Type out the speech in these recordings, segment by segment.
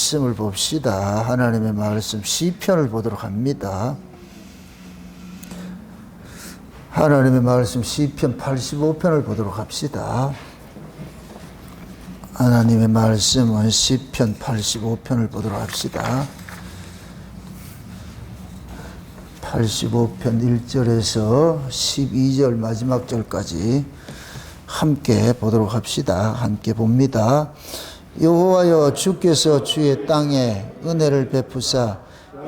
말씀을 봅시다. 하나님의 말씀 시편을 보도록 합니다. 하나님의 말씀 시편 85편을 보도록 합시다. 하나님의 말씀은 시편 85편을 보도록 합시다. 85편 1절에서 12절 마지막 절까지 함께 보도록 합시다. 함께 봅니다. 여호와여, 주께서 주의 땅에 은혜를 베푸사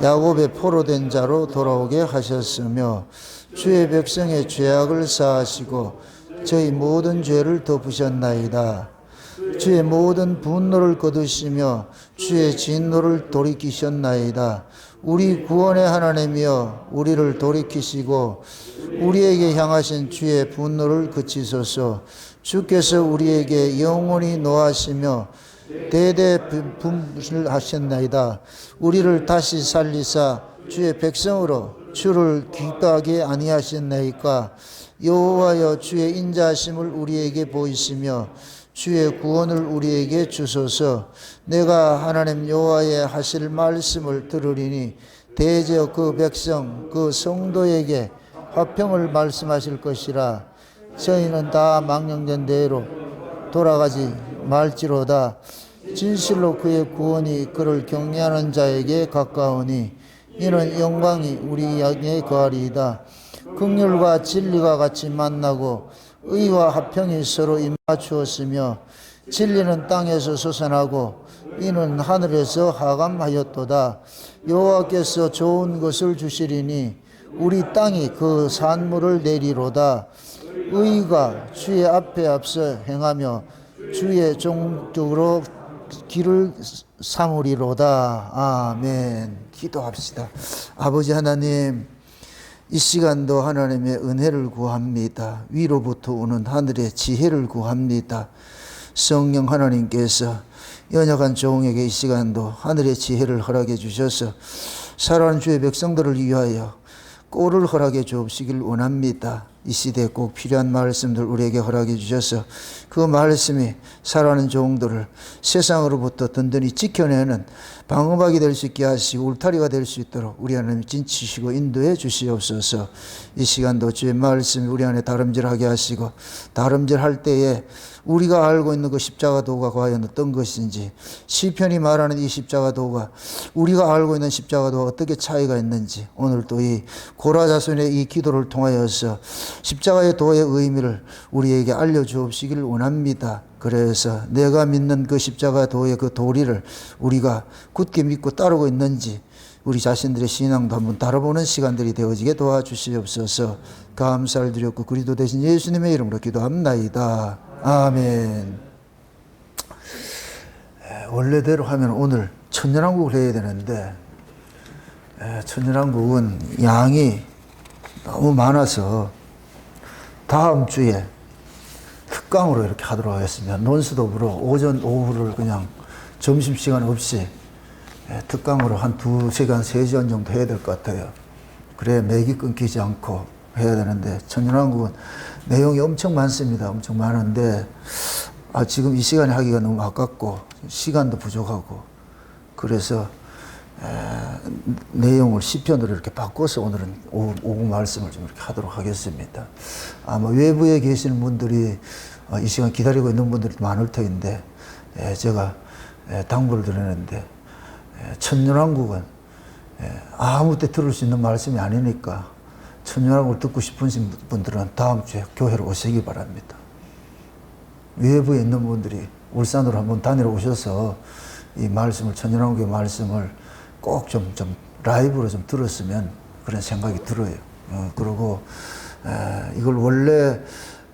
야곱의 포로된 자로 돌아오게 하셨으며 주의 백성의 죄악을 사하시고 저희 모든 죄를 덮으셨나이다. 주의 모든 분노를 거두시며 주의 진노를 돌이키셨나이다. 우리 구원의 하나님이여, 우리를 돌이키시고 우리에게 향하신 주의 분노를 그치소서. 주께서 우리에게 영원히 노하시며 대대 분실하셨나이다. 우리를 다시 살리사 주의 백성으로 주를 기뻐하게 아니하셨나이까. 여호와여, 주의 인자하심을 우리에게 보이시며 주의 구원을 우리에게 주소서. 내가 하나님 여호와의 하실 말씀을 들으리니 대저 그 백성 그 성도에게 화평을 말씀하실 것이라. 저희는 다 망령된 대로 돌아가지 말지로다. 진실로 그의 구원이 그를 경외하는 자에게 가까우니 이는 영광이 우리 양에 거하리이다. 긍휼과 진리가 같이 만나고 의와 화평이 서로 입맞추었으며 진리는 땅에서 솟아나고 이는 하늘에서 하감하였도다. 여호와께서 좋은 것을 주시리니 우리 땅이 그 산물을 내리로다. 의가 주의 앞에 앞서 행하며 주의 종족으로 길을 삼으리로다. 아멘. 기도합시다. 아버지 하나님, 이 시간도 하나님의 은혜를 구합니다. 위로부터 오는 하늘의 지혜를 구합니다. 성령 하나님께서 연약한 종에게 이 시간도 하늘의 지혜를 허락해 주셔서 살아가는 주의 백성들을 위하여 꼴을 허락해 주옵시길 원합니다. 이 시대에 꼭 필요한 말씀들 우리에게 허락해 주셔서 그 말씀이 살아가는 종들을 세상으로부터 든든히 지켜내는 방어막이 될 수 있게 하시고 울타리가 될 수 있도록 우리 하나님 진치시고 인도해 주시옵소서. 이 시간도 주의 말씀이 우리 안에 다름질하게 하시고 다름질할 때에 우리가 알고 있는 그 십자가 도가 과연 어떤 것인지, 시편이 말하는 이 십자가 도가 우리가 알고 있는 십자가 도가 어떻게 차이가 있는지 오늘 또 이 고라자손의 이 기도를 통하여서 십자가의 도의 의미를 우리에게 알려주옵시기를 원합니다. 그래서 내가 믿는 그 십자가 도의 그 도리를 우리가 굳게 믿고 따르고 있는지 우리 자신들의 신앙도 한번 다뤄보는 시간들이 되어지게 도와주시옵소서. 감사를 드렸고 그리스도 대신 예수님의 이름으로 기도합나이다. 아멘. 원래대로 하면 오늘 천년왕국을 해야 되는데 천년왕국은 양이 너무 많아서 다음 주에 특강으로 이렇게 하도록 하겠습니다. 논스톱으로 오전 오후를 그냥 점심시간 없이 특강으로 한 2시간 3시간 정도 해야 될 것 같아요. 그래 맥이 끊기지 않고 해야 되는데 천년왕국은 내용이 엄청 많습니다. 엄청 많은데 지금 이 시간에 하기가 너무 아깝고 시간도 부족하고 그래서 내용을 시편으로 이렇게 바꿔서 오늘은 오후 말씀을 좀 이렇게 하도록 하겠습니다. 아마 외부에 계시는 분들이 이 시간 기다리고 있는 분들이 많을 터인데 제가 당부를 드리는데 천년왕국은 아무 때 들을 수 있는 말씀이 아니니까 천년왕국을 듣고 싶으신 분들은 다음 주에 교회로 오시기 바랍니다. 외부에 있는 분들이 울산으로 한번 다니러 오셔서 이 말씀을 천년왕국의 말씀을 꼭 좀 라이브로 좀 들었으면 그런 생각이 들어요. 그리고 이걸 원래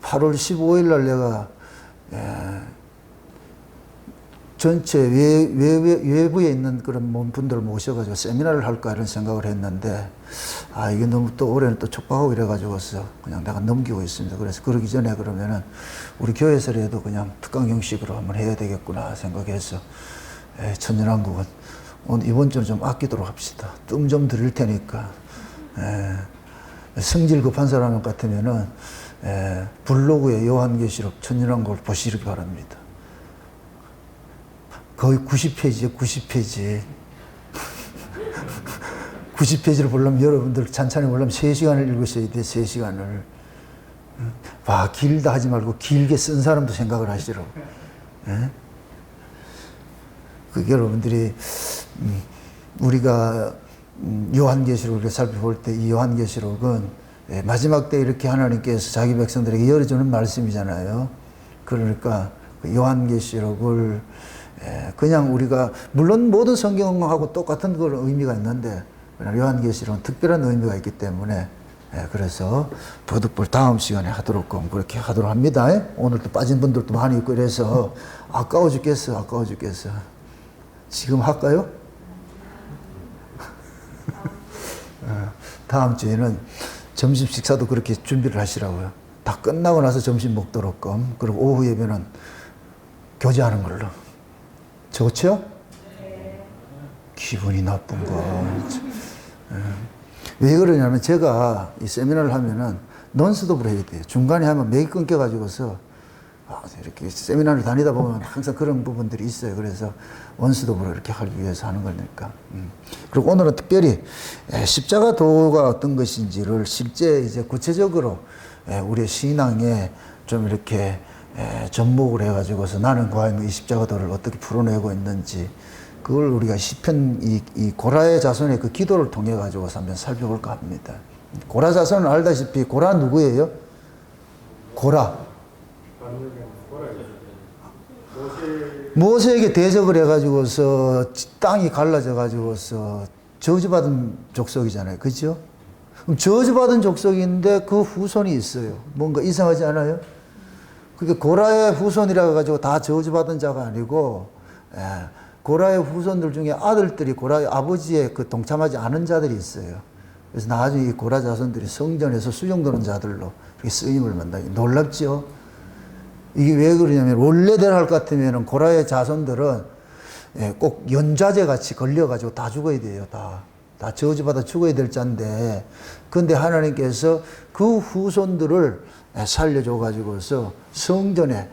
8월 15일 날 내가 전체 외부에 있는 그런 분들을 모셔가지고 세미나를 할까 이런 생각을 했는데 이게 너무 또 올해는 또 촉박하고 이래가지고서 그냥 내가 넘기고 있습니다. 그래서 그러기 전에 그러면은 우리 교회에서라도 그냥 특강 형식으로 한번 해야 되겠구나 생각해서 천년왕국은 오늘 이번 주는 좀 아끼도록 합시다. 뜸 좀 드릴 테니까 성질 급한 사람 같으면은 블로그에 요한계시록 천년왕국을 보시기 바랍니다. 거의 90페이지에 90페이지. 90페이지를 보려면 여러분들 찬찬히 보려면 3시간을 읽으셔야 돼, 3시간을. 와, 길다 하지 말고 길게 쓴 사람도 생각을 하시라고. 예? 그 여러분들이 우리가 요한계시록을 살펴볼 때 이 요한계시록은 마지막 때 이렇게 하나님께서 자기 백성들에게 열어주는 말씀이잖아요. 그러니까 요한계시록을 그냥 우리가 물론 모든 성경하고 똑같은 그런 의미가 있는데 요한계시록은 특별한 의미가 있기 때문에 그래서 부득불 다음 시간에 하도록 그렇게 하도록 합니다. 오늘 또 빠진 분들도 많이 있고 이래서 아까워 죽겠어, 아까워 죽겠어. 지금 할까요? 다음 주에는 점심 식사도 그렇게 준비를 하시라고요. 다 끝나고 나서 점심 먹도록 그리고 오후 예배는 교제하는 걸로. 좋죠? 기분이 나쁜 거. 왜 그러냐면 제가 이 세미나를 하면은 논스톱으로 해야 돼요. 중간에 하면 맥이 끊겨가지고서 이렇게 세미나를 다니다 보면 항상 그런 부분들이 있어요. 그래서 원스톱으로 이렇게 하기 위해서 하는 거니까. 그리고 오늘은 특별히 십자가 도가 어떤 것인지를 실제 이제 구체적으로 우리의 신앙에 좀 이렇게 접목을 해가지고서 나는 과연 이 십자가 도를 어떻게 풀어내고 있는지 그걸 우리가 시편 이 고라의 자손의 그 기도를 통해 가지고서 한번 살펴볼까 합니다. 고라 자손은 알다시피 고라 누구예요? 고라. 모세에게 대적을 해가지고서 땅이 갈라져가지고서 저주받은 족속이잖아요. 그죠? 그럼 저주받은 족속인데 그 후손이 있어요. 뭔가 이상하지 않아요? 그게 고라의 후손이라 가지고 다 저주받은 자가 아니고, 고라의 후손들 중에 아들들이 고라의 아버지의 그 동참하지 않은 자들이 있어요. 그래서 나중에 이 고라 자손들이 성전에서 수용되는 자들로 이렇게 쓰임을 받는다. 놀랍죠? 이게 왜 그러냐면, 원래대로 할 것 같으면 고라의 자손들은 꼭 연좌제 같이 걸려가지고 다 죽어야 돼요. 다 저주받아 죽어야 될 자인데, 근데 하나님께서 그 후손들을 살려줘가지고서 성전에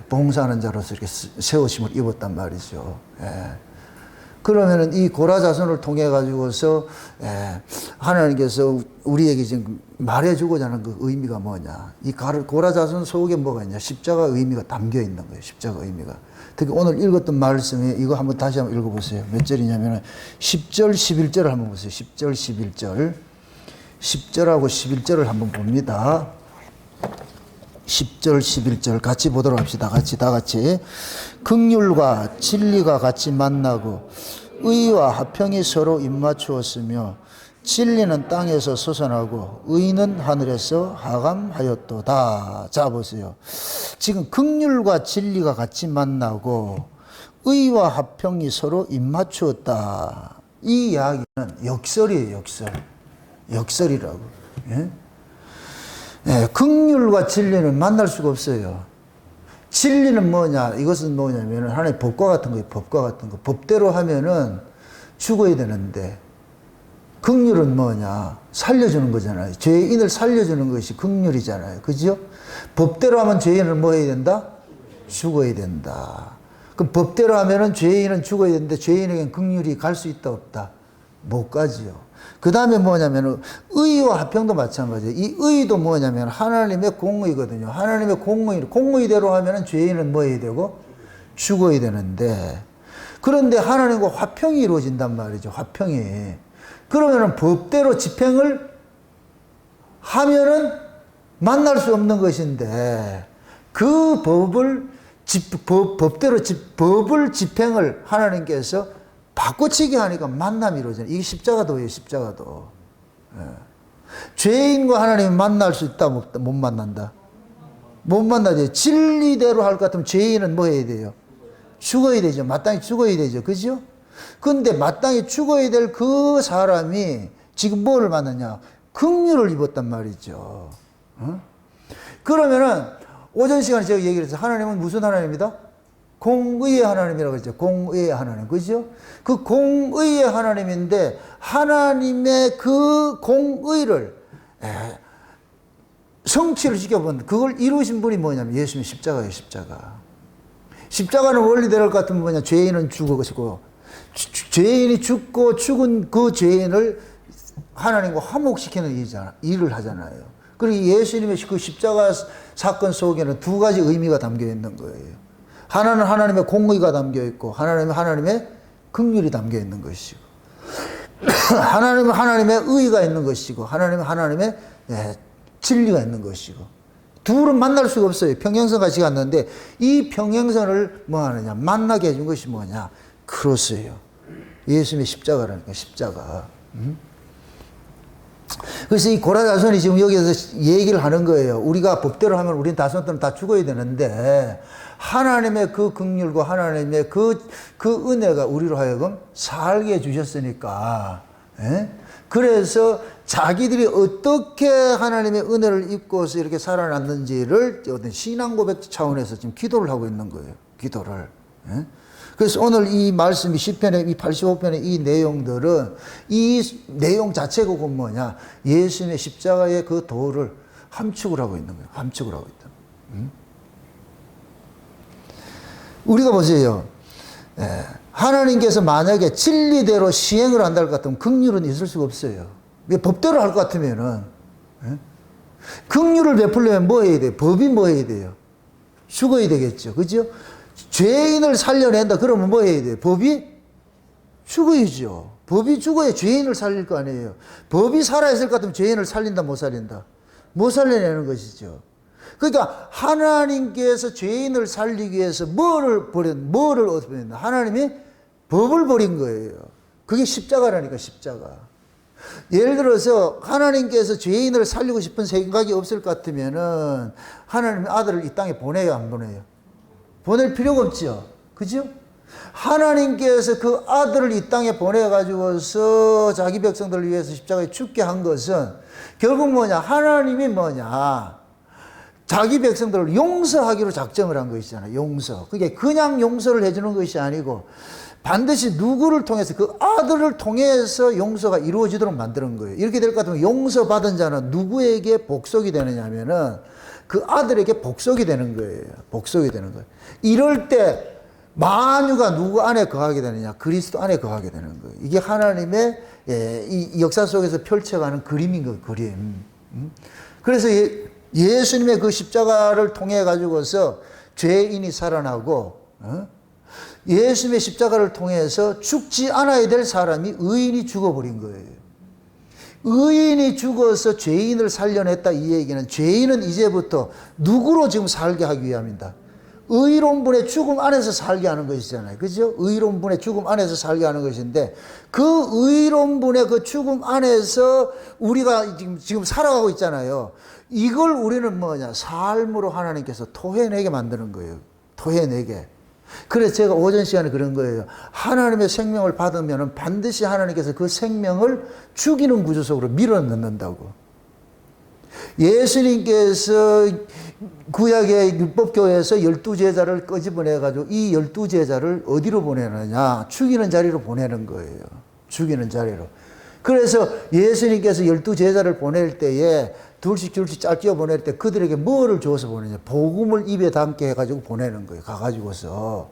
봉사하는 자로서 이렇게 세우심을 입었단 말이죠. 그러면은 이 고라 자손을 통해 가지고서 하나님께서 우리에게 지금 말해주고자 하는 그 의미가 뭐냐? 이 고라 자손 속에 뭐가 있냐? 십자가 의미가 담겨 있는 거예요. 십자가 의미가. 특히 오늘 읽었던 말씀에 이거 한번 다시 한번 읽어보세요. 몇 절이냐면은 10절, 11절을 한번 보세요. 10절, 11절. 10절하고 11절을 한번 봅니다. 10절, 11절 같이 보도록 합시다. 다 같이. 긍휼과 진리가 같이 만나고 의와 화평이 서로 입맞추었으며 진리는 땅에서 솟아나고 의는 하늘에서 하감하였도다. 자, 보세요. 지금 긍휼과 진리가 같이 만나고 의와 화평이 서로 입맞추었다. 이 이야기는 역설이에요, 역설. 역설이라고. 예? 긍휼과 진리는 만날 수가 없어요. 진리는 뭐냐? 이것은 뭐냐면 하나님의 법과 같은 거예요. 법과 같은 거. 법대로 하면은 죽어야 되는데 긍휼은 뭐냐? 살려주는 거잖아요. 죄인을 살려주는 것이 긍휼이잖아요. 그죠? 법대로 하면 죄인은 뭐 해야 된다? 죽어야 된다. 그럼 법대로 하면은 죄인은 죽어야 되는데 죄인에게는 긍휼이 갈 수 있다 없다? 못 가지요. 그 다음에 뭐냐면 의와 화평도 마찬가지예요. 이 의도 뭐냐면 하나님의 공의거든요. 하나님의 공의대로 하면은 죄인은 뭐 해야 되고 죽어야 되는데, 그런데 하나님과 화평이 이루어진단 말이죠. 화평이. 그러면은 법대로 집행을 하면은 만날 수 없는 것인데, 그 법을 법을 집행을 하나님께서 바꿔치기 하니까 만남이 이루어져요. 이게 십자가도예요, 십자가도. 죄인과 하나님이 만날 수 있다, 못 만난다? 못 만나죠. 진리대로 할 것 같으면 죄인은 뭐 해야 돼요? 죽어야 되죠. 마땅히 죽어야 되죠. 그죠? 근데 마땅히 죽어야 될 그 사람이 지금 뭐를 만났냐? 긍휼을 입었단 말이죠. 그러면은 오전 시간에 제가 얘기를 했어요. 하나님은 무슨 하나님이다? 공의의 하나님이라고 했죠. 공의의 하나님. 그죠? 그 공의의 하나님인데, 하나님의 그 공의를 성취를 시켜본, 그걸 이루신 분이 뭐냐면 예수님 십자가예요, 십자가. 십자가는 원리대로 같으면 뭐냐? 죄인은 죽어가지고, 죄인이 죽고 죽은 그 죄인을 하나님과 화목시키는 일을 하잖아요. 그리고 예수님의 그 십자가 사건 속에는 두 가지 의미가 담겨 있는 거예요. 하나는 하나님의 공의가 담겨 있고, 하나님은 하나님의 긍휼이 담겨 있는 것이고, 하나님은 하나님의 의가 있는 것이고, 하나님은 하나님의 진리가 있는 것이고, 둘은 만날 수가 없어요. 평행선 같이 갔는데 이 평행선을 뭐 하느냐? 만나게 해준 것이 뭐냐? 크로스예요. 예수님의 십자가라니까, 십자가. 그래서 이 고라다손이 지금 여기서 얘기를 하는 거예요. 우리가 법대로 하면 우린 다손들은 다 죽어야 되는데, 하나님의 그 긍휼과 하나님의 그 은혜가 우리로 하여금 살게 해주셨으니까, 그래서 자기들이 어떻게 하나님의 은혜를 입고서 이렇게 살아났는지를 어떤 신앙 고백 차원에서 지금 기도를 하고 있는 거예요. 기도를. 그래서 오늘 이 말씀이 시편의 이 85편의 이 내용들은 이 내용 자체가 뭐냐? 예수님의 십자가의 그 도를 함축을 하고 있는 거예요. 함축을 하고 있다. 우리가 보세요. 하나님께서 만약에 진리대로 시행을 한다 할 것 같으면 긍휼은 있을 수가 없어요. 법대로 할 것 같으면은, 긍휼을 베풀려면 뭐 해야 돼요? 법이 뭐 해야 돼요? 죽어야 되겠죠. 그죠? 죄인을 살려낸다. 그러면 뭐 해야 돼요? 법이 죽어야죠. 법이 죽어야 죄인을 살릴 거 아니에요. 법이 살아있을 것 같으면 죄인을 살린다, 못 살린다? 못 살려내는 것이죠. 그러니까 하나님께서 죄인을 살리기 위해서 뭐를 어떻게 했나? 하나님이 법을 버린 거예요. 그게 십자가라니까, 십자가. 예를 들어서 하나님께서 죄인을 살리고 싶은 생각이 없을 것 같으면은 하나님의 아들을 이 땅에 보내요, 안 보내요? 보낼 필요가 없죠. 그죠? 하나님께서 그 아들을 이 땅에 보내가지고서 자기 백성들을 위해서 십자가에 죽게 한 것은 결국 뭐냐? 하나님이 뭐냐? 자기 백성들을 용서하기로 작정을 한 것이잖아요. 용서. 그게 그냥 용서를 해주는 것이 아니고 반드시 누구를 통해서, 그 아들을 통해서 용서가 이루어지도록 만드는 거예요. 이렇게 될 것 같으면 용서받은 자는 누구에게 복속이 되느냐 하면은 그 아들에게 복속이 되는 거예요. 복속이 되는 거예요. 이럴 때 만유가 누구 안에 거하게 되느냐? 그리스도 안에 거하게 되는 거예요. 이게 하나님의 이 역사 속에서 펼쳐가는 그림인 거예요. 그림. 그래서 예수님의 그 십자가를 통해 가지고서 죄인이 살아나고, 예수님의 십자가를 통해서 죽지 않아야 될 사람이 의인이 죽어버린 거예요. 의인이 죽어서 죄인을 살려냈다, 이 얘기는 죄인은 이제부터 누구로 지금 살게 하기 위함이다. 의로운 분의 죽음 안에서 살게 하는 것이잖아요. 그죠? 의로운 분의 죽음 안에서 살게 하는 것인데, 그 의로운 분의 그 죽음 안에서 우리가 지금 살아가고 있잖아요. 이걸 우리는 뭐냐? 삶으로 하나님께서 토해내게 만드는 거예요. 토해내게. 그래서 제가 오전 시간에 그런 거예요. 하나님의 생명을 받으면 반드시 하나님께서 그 생명을 죽이는 구조 속으로 밀어 넣는다고. 예수님께서 구약의 율법교회에서 12제자를 끄집어내가지고 이 12제자를 어디로 보내느냐? 죽이는 자리로 보내는 거예요. 죽이는 자리로. 그래서 예수님께서 12제자를 보낼 때에 둘씩 짝지어 보낼 때 그들에게 뭐를 줘서 보내냐? 복음을 입에 담게 해가지고 보내는 거예요. 가가지고서.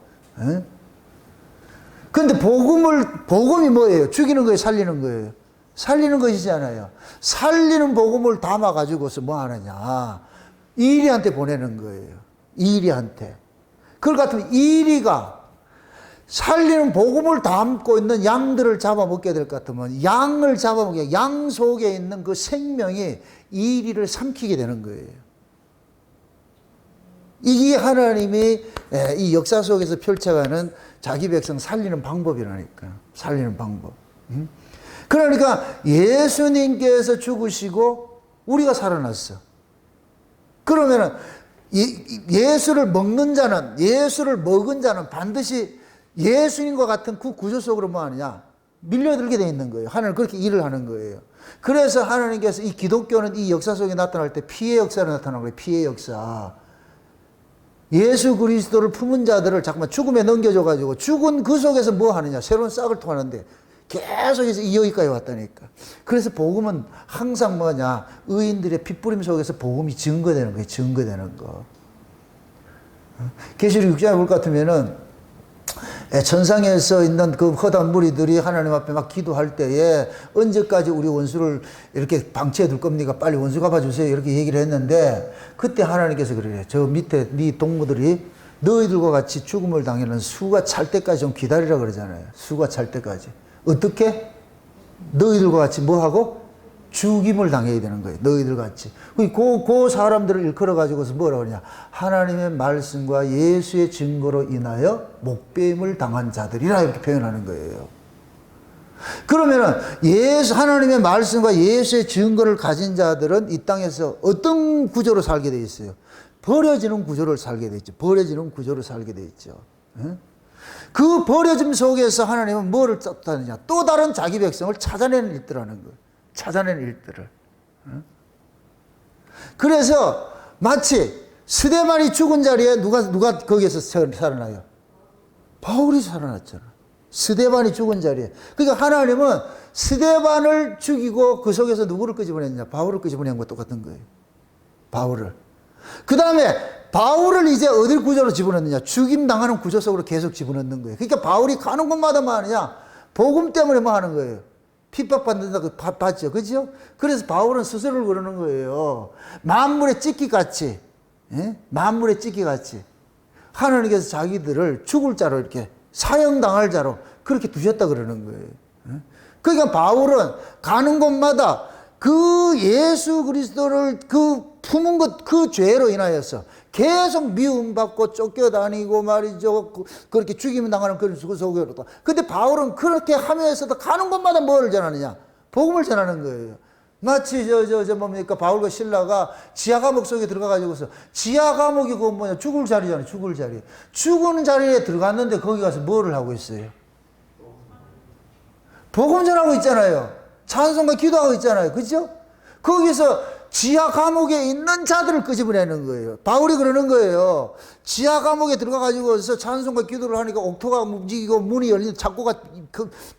근데 복음이 뭐예요? 죽이는 거예요? 살리는 거예요? 살리는 것이잖아요. 살리는 복음을 담아가지고서 뭐 하느냐? 이리한테 보내는 거예요. 이리한테. 그럴 것 같으면 이리가 살리는 복음을 담고 있는 양들을 잡아먹게 될 것 같으면 양을 잡아먹게, 양 속에 있는 그 생명이 이리를 삼키게 되는 거예요. 이게 하나님이 이 역사 속에서 펼쳐가는 자기 백성 살리는 방법이라니까. 살리는 방법. 그러니까 예수님께서 죽으시고 우리가 살아났어. 그러면은 예수를 먹는 자는, 예수를 먹은 자는 반드시 예수님과 같은 그 구조 속으로 뭐 하느냐? 밀려들게 돼 있는 거예요. 하나님 그렇게 일을 하는 거예요. 그래서 하나님께서 이 기독교는 이 역사 속에 나타날 때 피의 역사로 나타나는 거예요. 피의 역사. 예수 그리스도를 품은 자들을 잠깐만 죽음에 넘겨줘가지고 죽은 그 속에서 뭐 하느냐? 새로운 싹을 통하는데 계속해서 여기까지 왔다니까. 그래서 복음은 항상 뭐냐? 의인들의 핏부림 속에서 복음이 증거되는 거예요. 증거되는 거. 계시록 6장에 볼 것 같으면은 천상에서 있는 그 허다한 무리들이 하나님 앞에 막 기도할 때에 언제까지 우리 원수를 이렇게 방치해 둘 겁니까? 빨리 원수 갚아주세요. 이렇게 얘기를 했는데 그때 하나님께서 그래요. 저 밑에 네 동무들이 너희들과 같이 죽음을 당하는 수가 찰 때까지 좀 기다리라 그러잖아요. 수가 찰 때까지. 어떻게? 너희들과 같이 뭐하고? 죽임을 당해야 되는 거예요. 너희들 같이. 그 사람들을 일컬어가지고서 뭐라고 그러냐. 하나님의 말씀과 예수의 증거로 인하여 목배임을 당한 자들이라 이렇게 표현하는 거예요. 그러면은 하나님의 말씀과 예수의 증거를 가진 자들은 이 땅에서 어떤 구조로 살게 돼 있어요? 버려지는 구조를 살게 돼 있죠. 버려지는 구조를 살게 돼 있죠. 그 버려짐 속에서 하나님은 뭐를 뜻하느냐? 또 다른 자기 백성을 찾아내는 일들하는 거예요. 찾아내는 일들을. 그래서 마치 스데반이 죽은 자리에 누가 거기에서 살아나요? 바울이 살아났잖아. 스데반이 죽은 자리에. 그러니까 하나님은 스데반을 죽이고 그 속에서 누구를 끄집어냈냐? 바울을 끄집어낸 것과 똑같은 거예요. 바울을. 그 다음에 바울을 이제 어딜 구조로 집어넣느냐? 죽임 당하는 구조 속으로 계속 집어넣는 거예요. 그러니까 바울이 가는 곳마다 뭐 하느냐? 복음 때문에 뭐 하는 거예요? 핍박받는다고 봤죠. 그죠? 그래서 바울은 스스로를 그러는 거예요. 만물의 찢기같이, 예? 만물의 찢기같이 하나님께서 자기들을 죽을 자로 이렇게 사형당할 자로 그렇게 두셨다 그러는 거예요. 예? 그러니까 바울은 가는 곳마다 그 예수 그리스도를 품은 그 죄로 인하여서 계속 미움받고 쫓겨다니고 말이죠. 그렇게 죽임을 당하는 그런 속으로. 근데 바울은 그렇게 하면서도 가는 곳마다 뭐를 전하느냐? 복음을 전하는 거예요. 마치 뭡니까? 바울과 신라가 지하 감옥 속에 들어가가지고서 지하 감옥이 그 뭐냐? 죽을 자리잖아요. 죽을 자리. 죽은 자리에 들어갔는데 거기 가서 뭐를 하고 있어요? 복음 전하고 있잖아요. 찬송과 기도하고 있잖아요. 그죠? 거기서 지하 감옥에 있는 자들을 끄집어내는 거예요. 바울이 그러는 거예요. 지하 감옥에 들어가가지고서 찬송과 기도를 하니까 옥토가 움직이고 문이 열리는 창고가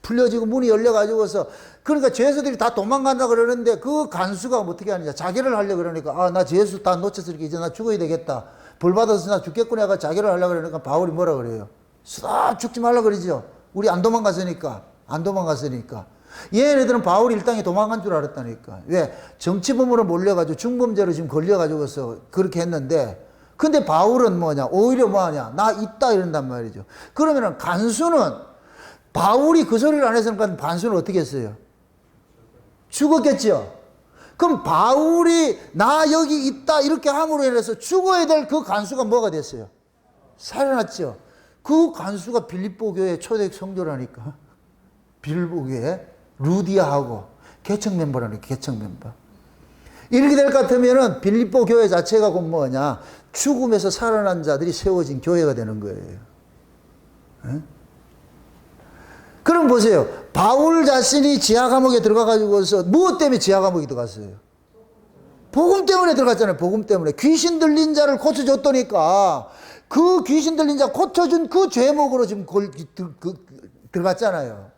풀려지고 문이 열려가지고서 그러니까 죄수들이 다 도망간다 그러는데 그 간수가 어떻게 하느냐. 자결을 하려고 그러니까 나 죄수 다 놓쳤으니까 이제 나 죽어야 되겠다. 벌 받아서 나 죽겠구나 해가 자결을 하려고 그러니까 바울이 뭐라 그래요? 죽지 말라 그러죠. 우리 안 도망갔으니까. 얘네들은 바울이 일당에 도망간 줄 알았다니까. 왜? 정치범으로 몰려가지고 중범죄로 지금 걸려가지고서 그렇게 했는데, 근데 바울은 뭐냐? 오히려 뭐하냐? 나 있다 이런단 말이죠. 그러면은 간수는 바울이 그 소리를 안 했으니까 간수는 어떻게 했어요? 죽었겠죠? 그럼 바울이 나 여기 있다 이렇게 함으로 인해서 죽어야 될 그 간수가 뭐가 됐어요? 살아났죠? 그 간수가 빌립보 교회 초대 성도라니까. 빌립보 교회. 루디아하고 개척 멤버라니까. 개척 멤버. 이렇게 될 것 같으면은 빌립보 교회 자체가 곧 뭐냐? 죽음에서 살아난 자들이 세워진 교회가 되는 거예요. 에? 그럼 보세요. 바울 자신이 지하 감옥에 들어가 가지고서 무엇 때문에 지하 감옥에 들어갔어요? 복음 때문에 들어갔잖아요. 복음 때문에. 귀신 들린 자를 고쳐줬더니까 그 귀신 들린 자 고쳐준 그 죄목으로 지금 들어갔잖아요.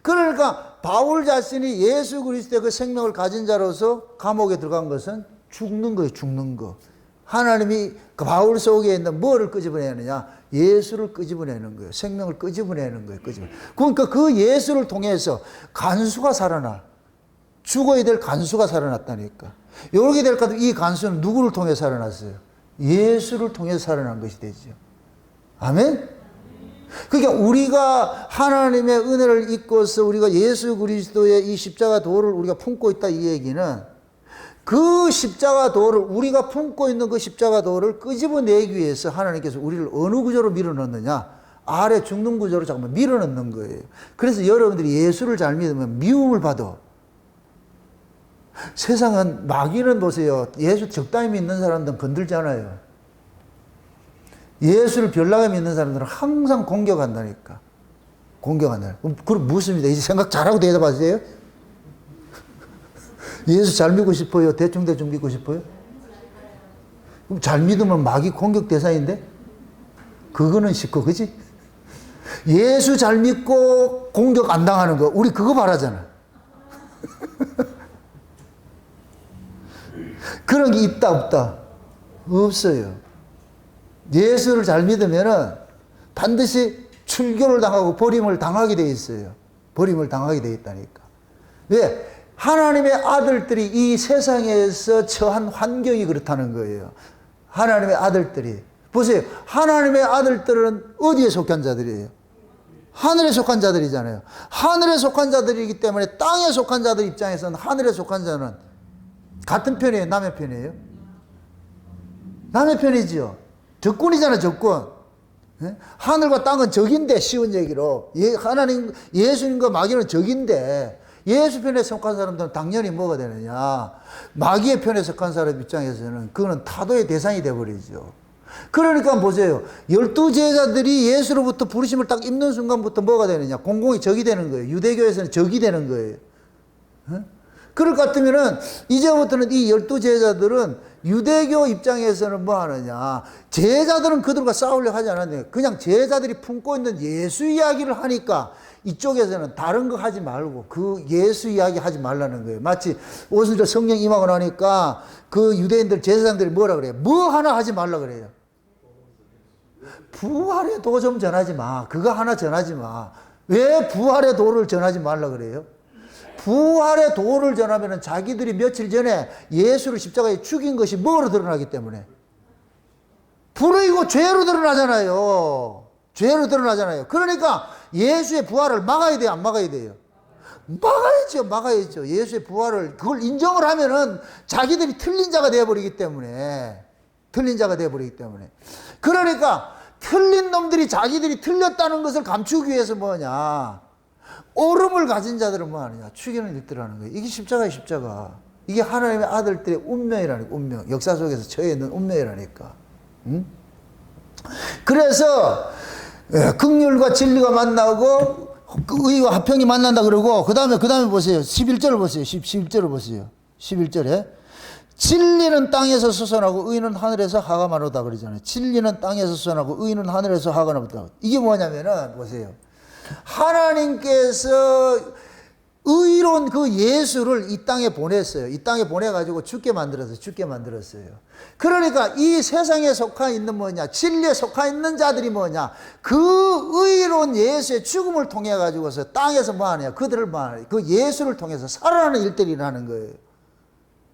그러니까 바울 자신이 예수 그리스도의 그 생명을 가진 자로서 감옥에 들어간 것은 죽는 거예요. 죽는 거. 하나님이 그 바울 속에 있는 뭐를 끄집어내느냐? 예수를 끄집어내는 거예요. 생명을 끄집어내는 거예요. 그러니까 그 예수를 통해서 간수가 살아나. 죽어야 될 간수가 살아났다니까. 이렇게 될 것 같으면 이 간수는 누구를 통해 살아났어요? 예수를 통해 살아난 것이 되죠. 아멘? 그러니까 우리가 하나님의 은혜를 입고서 우리가 예수 그리스도의 이 십자가 도를 우리가 품고 있다 이 얘기는 그 십자가 도를 우리가 품고 있는 그 십자가 도를 끄집어내기 위해서 하나님께서 우리를 어느 구조로 밀어넣느냐? 아래 죽는 구조로 잠깐만 밀어넣는 거예요. 그래서 여러분들이 예수를 잘 믿으면 미움을 받아. 세상은 마귀는 보세요. 예수 적당히 믿는 사람들은 건들잖아요. 예수를 별나게 믿는 사람들은 항상 공격한다니까. 그럼 묻습니다. 이제 생각 잘하고 대답하세요. 예수 잘 믿고 싶어요? 대충 믿고 싶어요? 그럼 잘 믿으면 마귀 공격 대상인데? 그거는 쉽고, 그지? 예수 잘 믿고 공격 안 당하는 거, 우리 그거 바라잖아. 그런 게 있다, 없다? 없어요. 예수를 잘 믿으면은 반드시 출교를 당하고 버림을 당하게 돼 있어요. 버림을 당하게 돼 있다니까. 왜? 하나님의 아들들이 이 세상에서 처한 환경이 그렇다는 거예요. 하나님의 아들들이. 보세요. 하나님의 아들들은 어디에 속한 자들이에요? 하늘에 속한 자들이잖아요. 하늘에 속한 자들이기 때문에 땅에 속한 자들 입장에서는 하늘에 속한 자는 같은 편이에요? 남의 편이에요? 남의 편이지요. 적군이잖아요, 적군. 하늘과 땅은 적인데, 쉬운 얘기로. 하나님, 예수님과 마귀는 적인데, 예수 편에 속한 사람들은 당연히 뭐가 되느냐. 마귀의 편에 속한 사람 입장에서는 그거는 타도의 대상이 되어버리죠. 그러니까 보세요. 12제자들이 예수로부터 부르심을 딱 입는 순간부터 뭐가 되느냐. 공공이 적이 되는 거예요. 유대교에서는 적이 되는 거예요. 그럴 것 같으면은 이제부터는 이 12제자들은 유대교 입장에서는 뭐 하느냐. 제자들은 그들과 싸우려고 하지 않았는데 그냥 제자들이 품고 있는 예수 이야기를 하니까 이쪽에서는 다른 거 하지 말고 그 예수 이야기 하지 말라는 거예요. 마치 오순절 성령 임하고 나니까 그 유대인들 제사장들이 뭐라 그래요? 뭐 하나 하지 말라 그래요. 부활의 도 좀 전하지 마. 그거 하나 전하지 마. 왜 부활의 도를 전하지 말라 그래요? 부활의 도를 전하면 자기들이 며칠 전에 예수를 십자가에 죽인 것이 뭐로 드러나기 때문에 불의고 죄로 드러나잖아요. 죄로 드러나잖아요. 그러니까 예수의 부활을 막아야 돼요? 안 막아야 돼요? 막아야죠. 막아야죠. 예수의 부활을 그걸 인정을 하면은 자기들이 틀린 자가 되어버리기 때문에 틀린 자가 되어버리기 때문에 그러니까 틀린 놈들이 자기들이 틀렸다는 것을 감추기 위해서 뭐냐 옳음을 가진 자들은 뭐하느냐 죽이는 일들을 하는 거예요. 이게 십자가예요. 십자가. 이게 하나님의 아들들의 운명이라니까. 운명. 역사 속에서 처해 있는 운명이라니까. 응? 그래서 긍휼과 진리가 만나고 의와 화평이 만난다 그러고 그 다음에 보세요. 11절을 보세요. 11절을 보세요. 11절에 진리는 땅에서 솟아나고 의는 하늘에서 하가마노다 그러잖아요. 진리는 땅에서 솟아나고 의는 하늘에서 하가마노다. 이게 뭐냐면은 보세요. 하나님께서 의로운 그 예수를 이 땅에 보냈어요. 이 땅에 보내가지고 죽게 만들었어요. 그러니까 이 세상에 속하 있는 뭐냐, 진리에 속하 있는 자들이 뭐냐, 그 의로운 예수의 죽음을 통해 가지고서 땅에서 뭐 하느냐, 그들을 뭐 하느냐, 그 예수를 통해서 살아나는 일들이 일어나는 거예요.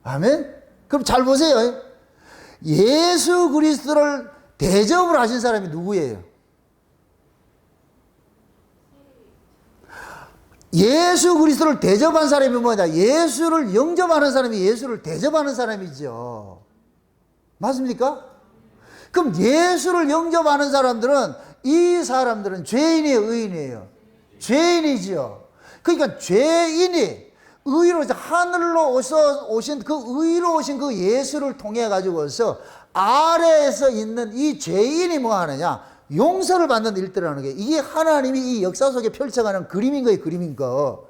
아멘? 그럼 잘 보세요. 예수 그리스도를 대접을 하신 사람이 누구예요? 예수 그리스도를 대접한 사람이 뭐냐? 예수를 영접하는 사람이 예수를 대접하는 사람이죠. 맞습니까? 그럼 예수를 영접하는 사람들은 이 사람들은 죄인이에요, 의인이에요? 죄인이지요. 그러니까 죄인이 의로 하늘로 오신 그 의로 오신 그 예수를 통해 가지고서 아래에서 있는 이 죄인이 뭐 하느냐? 용서를 받는 일들을 하는 게 이게 하나님이 이 역사 속에 펼쳐가는 그림인 거예요. 그림인 거.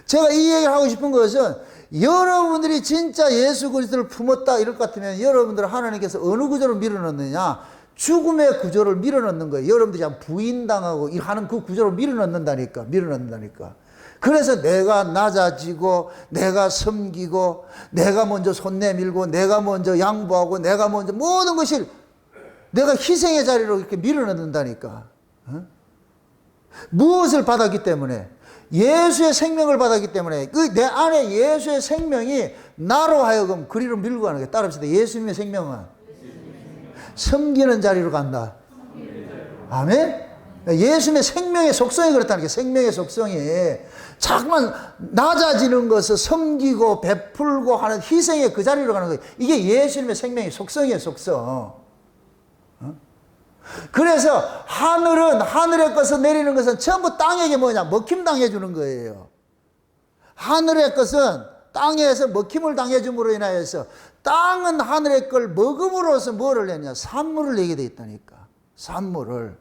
제가 이 얘기를 하고 싶은 것은 여러분들이 진짜 예수 그리스도를 품었다 이럴 것 같으면 여러분들 하나님께서 어느 구조를 밀어넣느냐? 죽음의 구조를 밀어넣는 거예요. 여러분들이 부인당하고 하는 그 구조를 밀어넣는다니까. 그래서 내가 낮아지고 내가 섬기고 내가 먼저 손 내밀고 내가 먼저 양보하고 내가 먼저 모든 것이 내가 희생의 자리로 이렇게 밀어넣는다니까. 무엇을 받았기 때문에? 예수의 생명을 받았기 때문에 내 안에 예수의 생명이 나로 하여금 그리로 밀고 가는 거예요. 따라합시다. 예수님의 생명은 섬기는 자리로 간다. 아멘? 예수님의 생명의 속성이 그렇다는 게 생명의 속성이 자꾸만 낮아지는 것을 섬기고 베풀고 하는 희생의 그 자리로 가는 거예요. 이게 예수님의 생명의 속성이에요. 속성. 그래서 하늘은 하늘의 것을 내리는 것은 전부 땅에게 뭐냐 먹힘 당해주는 거예요. 하늘의 것은 땅에서 먹힘을 당해줌으로 인하여서 땅은 하늘의 걸 먹음으로써 뭐를 내냐 산물을 내게 돼 있다니까. 산물을.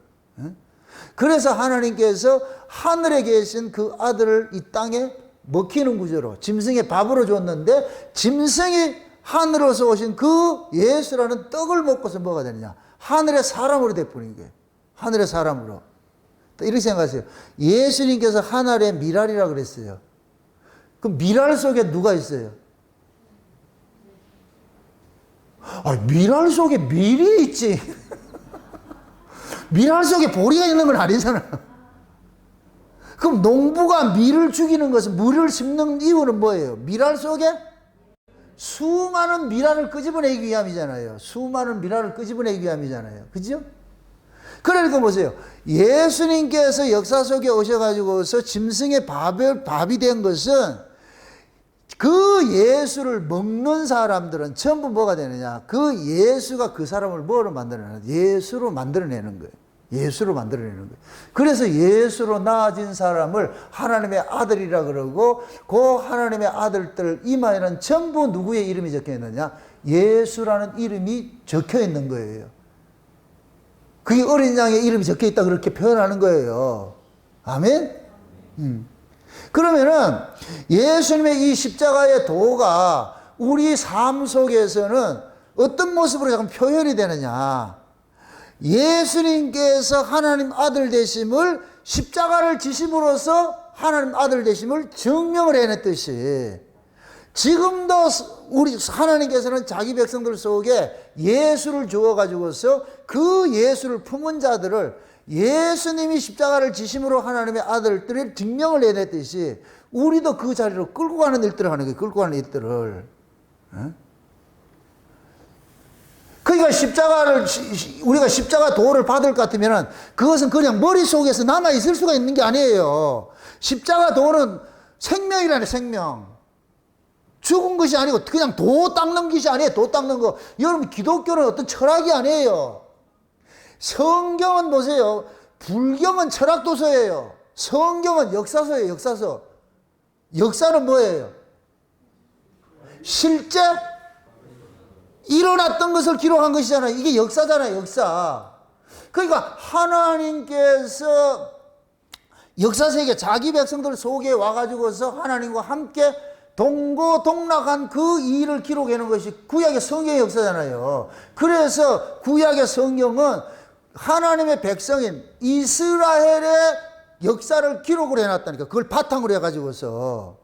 그래서 하나님께서 하늘에 계신 그 아들을 이 땅에 먹히는 구조로 짐승의 밥으로 줬는데 짐승이 하늘에서 오신 그 예수라는 떡을 먹고서 뭐가 되느냐 하늘의 사람으로 되어버린 거예요. 하늘의 사람으로. 이렇게 생각하세요. 예수님께서 하늘의 미랄이라고 그랬어요. 그 미랄 속에 누가 있어요? 밀알 속에 밀이 있지. 밀알 속에 보리가 있는 건 아니잖아. 그럼 농부가 밀을 죽이는 것은, 물을 심는 이유는 뭐예요? 밀알 속에 수많은 밀알을 끄집어내기 위함이잖아요. 수많은 밀알을 끄집어내기 위함이잖아요. 그죠? 그러니까 보세요. 예수님께서 역사 속에 오셔가지고서 짐승의 밥이 된 것은, 그 예수를 먹는 사람들은 전부 뭐가 되느냐? 그 예수가 그 사람을 뭐로 만들어내는 거예요? 예수로 만들어내는 거예요. 예수로 만들어내는 거예요. 그래서 예수로 나아진 사람을 하나님의 아들이라 그러고, 그 하나님의 아들들 이마에는 전부 누구의 이름이 적혀 있느냐? 예수라는 이름이 적혀 있는 거예요. 그게 어린 양의 이름이 적혀 있다 그렇게 표현하는 거예요. 아멘? 그러면은 예수님의 이 십자가의 도가 우리 삶 속에서는 어떤 모습으로 잠깐 표현이 되느냐? 예수님께서 하나님 아들 되심을, 십자가를 지심으로써 하나님 아들 되심을 증명을 해냈듯이, 지금도 우리 하나님께서는 자기 백성들 속에 예수를 주어가지고서 그 예수를 품은 자들을, 예수님이 십자가를 지심으로 하나님의 아들들을 증명을 해냈듯이, 우리도 그 자리로 끌고 가는 일들을 하는 거예요. 끌고 가는 일들을. 그러니까 우리가 십자가 도를 받을 것 같으면 그것은 그냥 머릿속에서 남아있을 수가 있는 게 아니에요. 십자가 도는 생명이라네, 생명. 죽은 것이 아니고 그냥 도 닦는 것이 아니에요. 도 닦는 거. 여러분, 기독교는 어떤 철학이 아니에요. 성경은 보세요. 불경은 철학도서예요. 성경은 역사서예요. 역사서. 역사는 뭐예요? 실제 일어났던 것을 기록한 것이잖아요. 이게 역사잖아요. 역사. 그러니까 하나님께서 역사세계 자기 백성들 속에 와가지고서 하나님과 함께 동고동락한 그 일을 기록해 놓은 것이 구약의 성경의 역사잖아요. 그래서 구약의 성경은 하나님의 백성인 이스라엘의 역사를 기록을 해놨다니까. 그걸 바탕으로 해가지고서.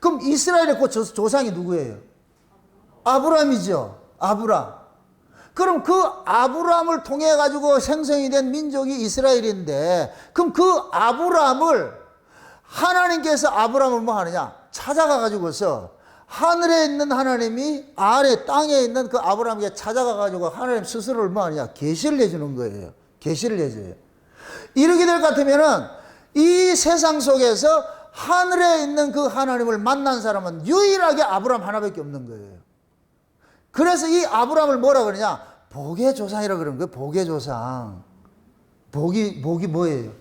그럼 이스라엘의 그 조상이 누구예요? 아브라함이죠. 아브라함. 그럼 그 아브라함을 통해 가지고 생성이 된 민족이 이스라엘인데, 그럼 그 아브라함을 하나님께서 아브라함을 뭐 하느냐? 찾아가 가지고서 하늘에 있는 하나님이 아래 땅에 있는 그 아브라함에게 찾아가 가지고 하나님 스스로를 뭐 하느냐? 계시를 해주는 거예요. 계시를 해줘요. 이렇게 될 것 같으면은 이 세상 속에서 하늘에 있는 그 하나님을 만난 사람은 유일하게 아브라함 하나밖에 없는 거예요. 그래서 이 아브라함을 뭐라 그러냐? 복의 조상이라 그러는 거예요. 복의 조상. 복이 뭐예요?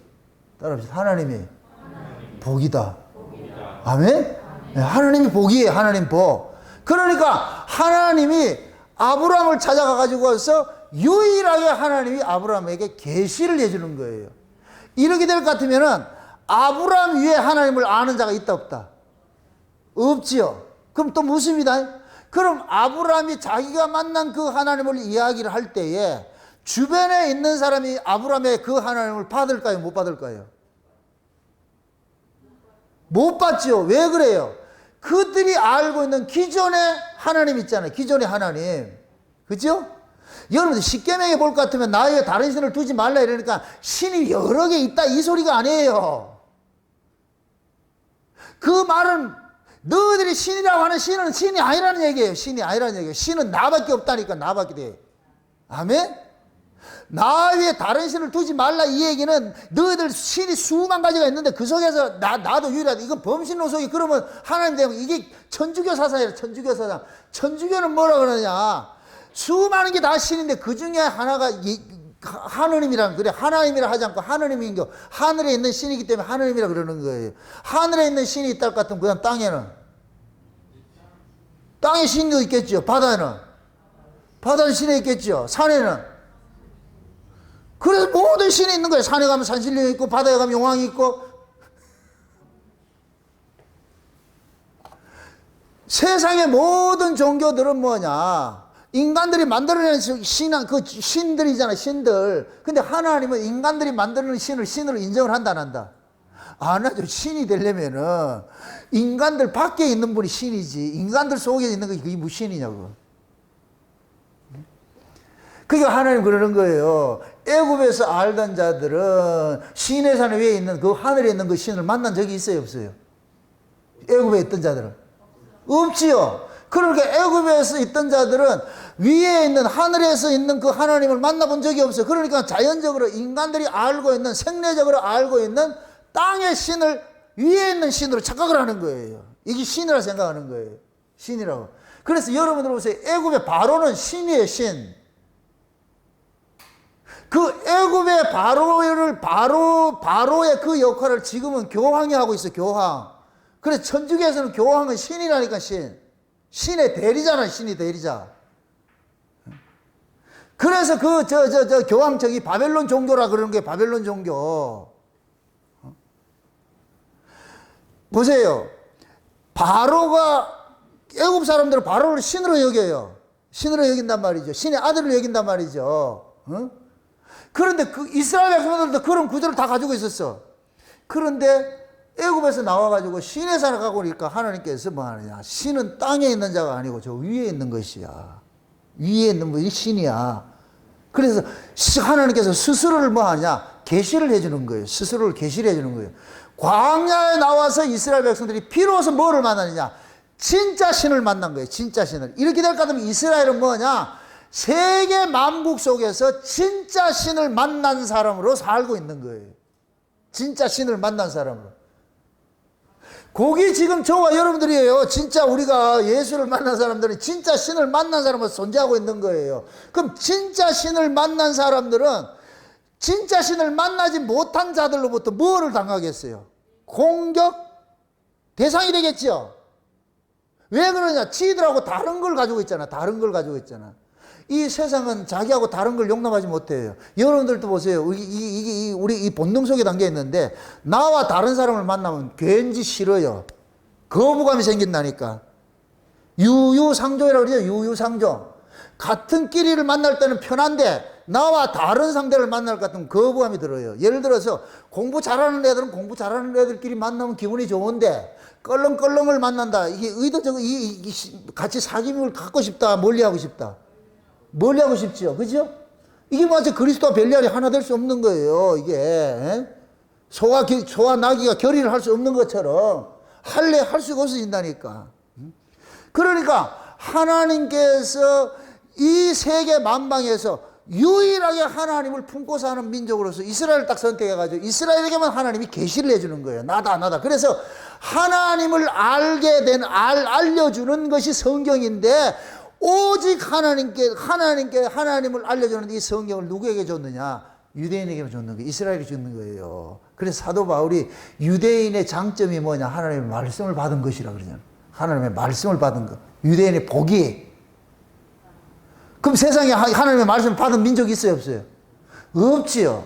따라합시다. 하나님이 복이다. 아멘? 네, 하나님이 복이에요. 하나님 복. 그러니까 하나님이 아브라함을 찾아가 가지고서 유일하게 하나님이 아브라함에게 계시를 해주는 거예요. 이렇게 될 것 같으면은 아브라함 위에 하나님을 아는 자가 있다 없다? 없지요. 그럼 또 묻습니다. 그럼 아브라함이 자기가 만난 그 하나님을 이야기를 할 때에 주변에 있는 사람이 아브라함의 그 하나님을 받을까요? 못 받을까요? 못 받죠. 왜 그래요? 그들이 알고 있는 기존의 하나님 있잖아요. 기존의 하나님. 그죠? 여러분들 십계명에 볼 것 같으면 나 외에 다른 신을 두지 말라 이러니까 신이 여러 개 있다 이 소리가 아니에요. 그 말은 너희들이 신이라고 하는 신은 신이 아니라는 얘기예요. 신이 아니라는 얘기예요. 신은 나밖에 없다니까. 나밖에 돼. 아멘? 나 위에 다른 신을 두지 말라 이 얘기는 너희들 신이 수만 가지가 있는데 그 속에서 나도 유일하다. 이건 범신노속이. 그러면 하나님 되면 이게 천주교 사상이에요. 천주교 사상. 천주교는 뭐라 그러냐? 수많은 게 다 신인데 그 중에 하나가 하느님이라는, 그래 하나님이라 하지 않고 하느님인 거, 하늘에 있는 신이기 때문에 하느님이라 그러는 거예요. 하늘에 있는 신이 있다 할 것 같으면 그다음 땅에 신도 있겠죠. 바다는 신이 있겠죠. 산에는. 그래서 모든 신이 있는 거예요. 산에 가면 산신령이 있고 바다에 가면 용왕이 있고. 세상의 모든 종교들은 뭐냐? 인간들이 만들어내는 그 신들이잖아요, 신들. 근데 하나님은 인간들이 만드는 신을 신으로 인정을 한다, 안 한다? 안 하죠. 신이 되려면은 인간들 밖에 있는 분이 신이지, 인간들 속에 있는 게 그게 무슨 신이냐고. 그러니까 하나님 그러는 거예요. 애굽에서 알던 자들은 시내 산 위에 있는 그 하늘에 있는 그 신을 만난 적이 있어요, 없어요? 애굽에 있던 자들은 없지요. 그러니까 애굽에서 있던 자들은 위에 있는 하늘에서 있는 그 하나님을 만나본 적이 없어요. 그러니까 자연적으로 인간들이 알고 있는, 생리적으로 알고 있는 땅의 신을 위에 있는 신으로 착각을 하는 거예요. 이게 신이라 생각하는 거예요. 신이라고. 그래서 여러분들 보세요. 애굽의 바로는 신이에요, 신. 그 애굽의 바로의 그 역할을 지금은 교황이 하고 있어요, 교황. 그래서 천주교에서는 교황은 신이라니까, 신. 신의 대리자나, 신이 대리자. 그래서 교황 바벨론 종교라 그러는 게 바벨론 종교. 보세요. 바로가, 애굽 사람들은 바로를 신으로 여겨요. 신으로 여긴단 말이죠. 신의 아들을 여긴단 말이죠. 그런데 그 이스라엘 백성들도 그런 구조를 다 가지고 있었어. 그런데 애굽에서 나와가지고 신에 살아가고 그러니까 하나님께서 뭐 하느냐. 신은 땅에 있는 자가 아니고 저 위에 있는 것이야. 위에 있는 분이 신이야. 그래서 하나님께서 스스로를 뭐 하냐. 계시를 해주는 거예요. 스스로를 계시를 해주는 거예요. 광야에 나와서 이스라엘 백성들이 비로소 뭐를 만나느냐. 진짜 신을 만난 거예요. 진짜 신을. 이렇게 될 것 같으면 이스라엘은 뭐냐. 세계 만국 속에서 진짜 신을 만난 사람으로 살고 있는 거예요. 진짜 신을 만난 사람으로. 그게 지금 저와 여러분들이에요. 진짜 우리가 예수를 만난 사람들은 진짜 신을 만난 사람으로 존재하고 있는 거예요. 그럼 진짜 신을 만난 사람들은 진짜 신을 만나지 못한 자들로부터 뭐를 당하겠어요? 공격 대상이 되겠죠. 왜 그러냐? 지들하고 다른 걸 가지고 있잖아. 다른 걸 가지고 있잖아. 이 세상은 자기하고 다른 걸 용납하지 못해요. 여러분들도 보세요. 우리 이 본능 속에 담겨 있는데, 나와 다른 사람을 만나면 괜지 싫어요. 거부감이 생긴다니까. 유유상종이라고 그러죠. 유유상종. 같은 끼리를 만날 때는 편한데, 나와 다른 상대를 만날 것 같으면 거부감이 들어요. 예를 들어서, 공부 잘하는 애들은 공부 잘하는 애들끼리 만나면 기분이 좋은데, 껄렁껄렁을 만난다. 이게 의도적으로 같이 사귐을 갖고 싶다. 멀리하고 싶다. 멀리하고 싶지요. 그죠? 이게 마치 그리스도와 벨리알이 하나 될 수 없는 거예요. 이게. 소와 나귀가 결의를 할 수 없는 것처럼 할 수가 없어진다니까. 그러니까 하나님께서 이 세계 만방에서 유일하게 하나님을 품고 사는 민족으로서 이스라엘을 딱 선택해가지고 이스라엘에게만 하나님이 계시를 해주는 거예요. 나다. 그래서 하나님을 알려주는 것이 성경인데, 오직 하나님을 알려주는 이 성경을 누구에게 줬느냐? 유대인에게 줬는 거예요. 이스라엘에게 줬는 거예요. 그래서 사도 바울이 유대인의 장점이 뭐냐? 하나님의 말씀을 받은 것이라 그러잖아요. 하나님의 말씀을 받은 것. 유대인의 복이. 그럼 세상에 하나님의 말씀을 받은 민족이 있어요, 없어요? 없지요.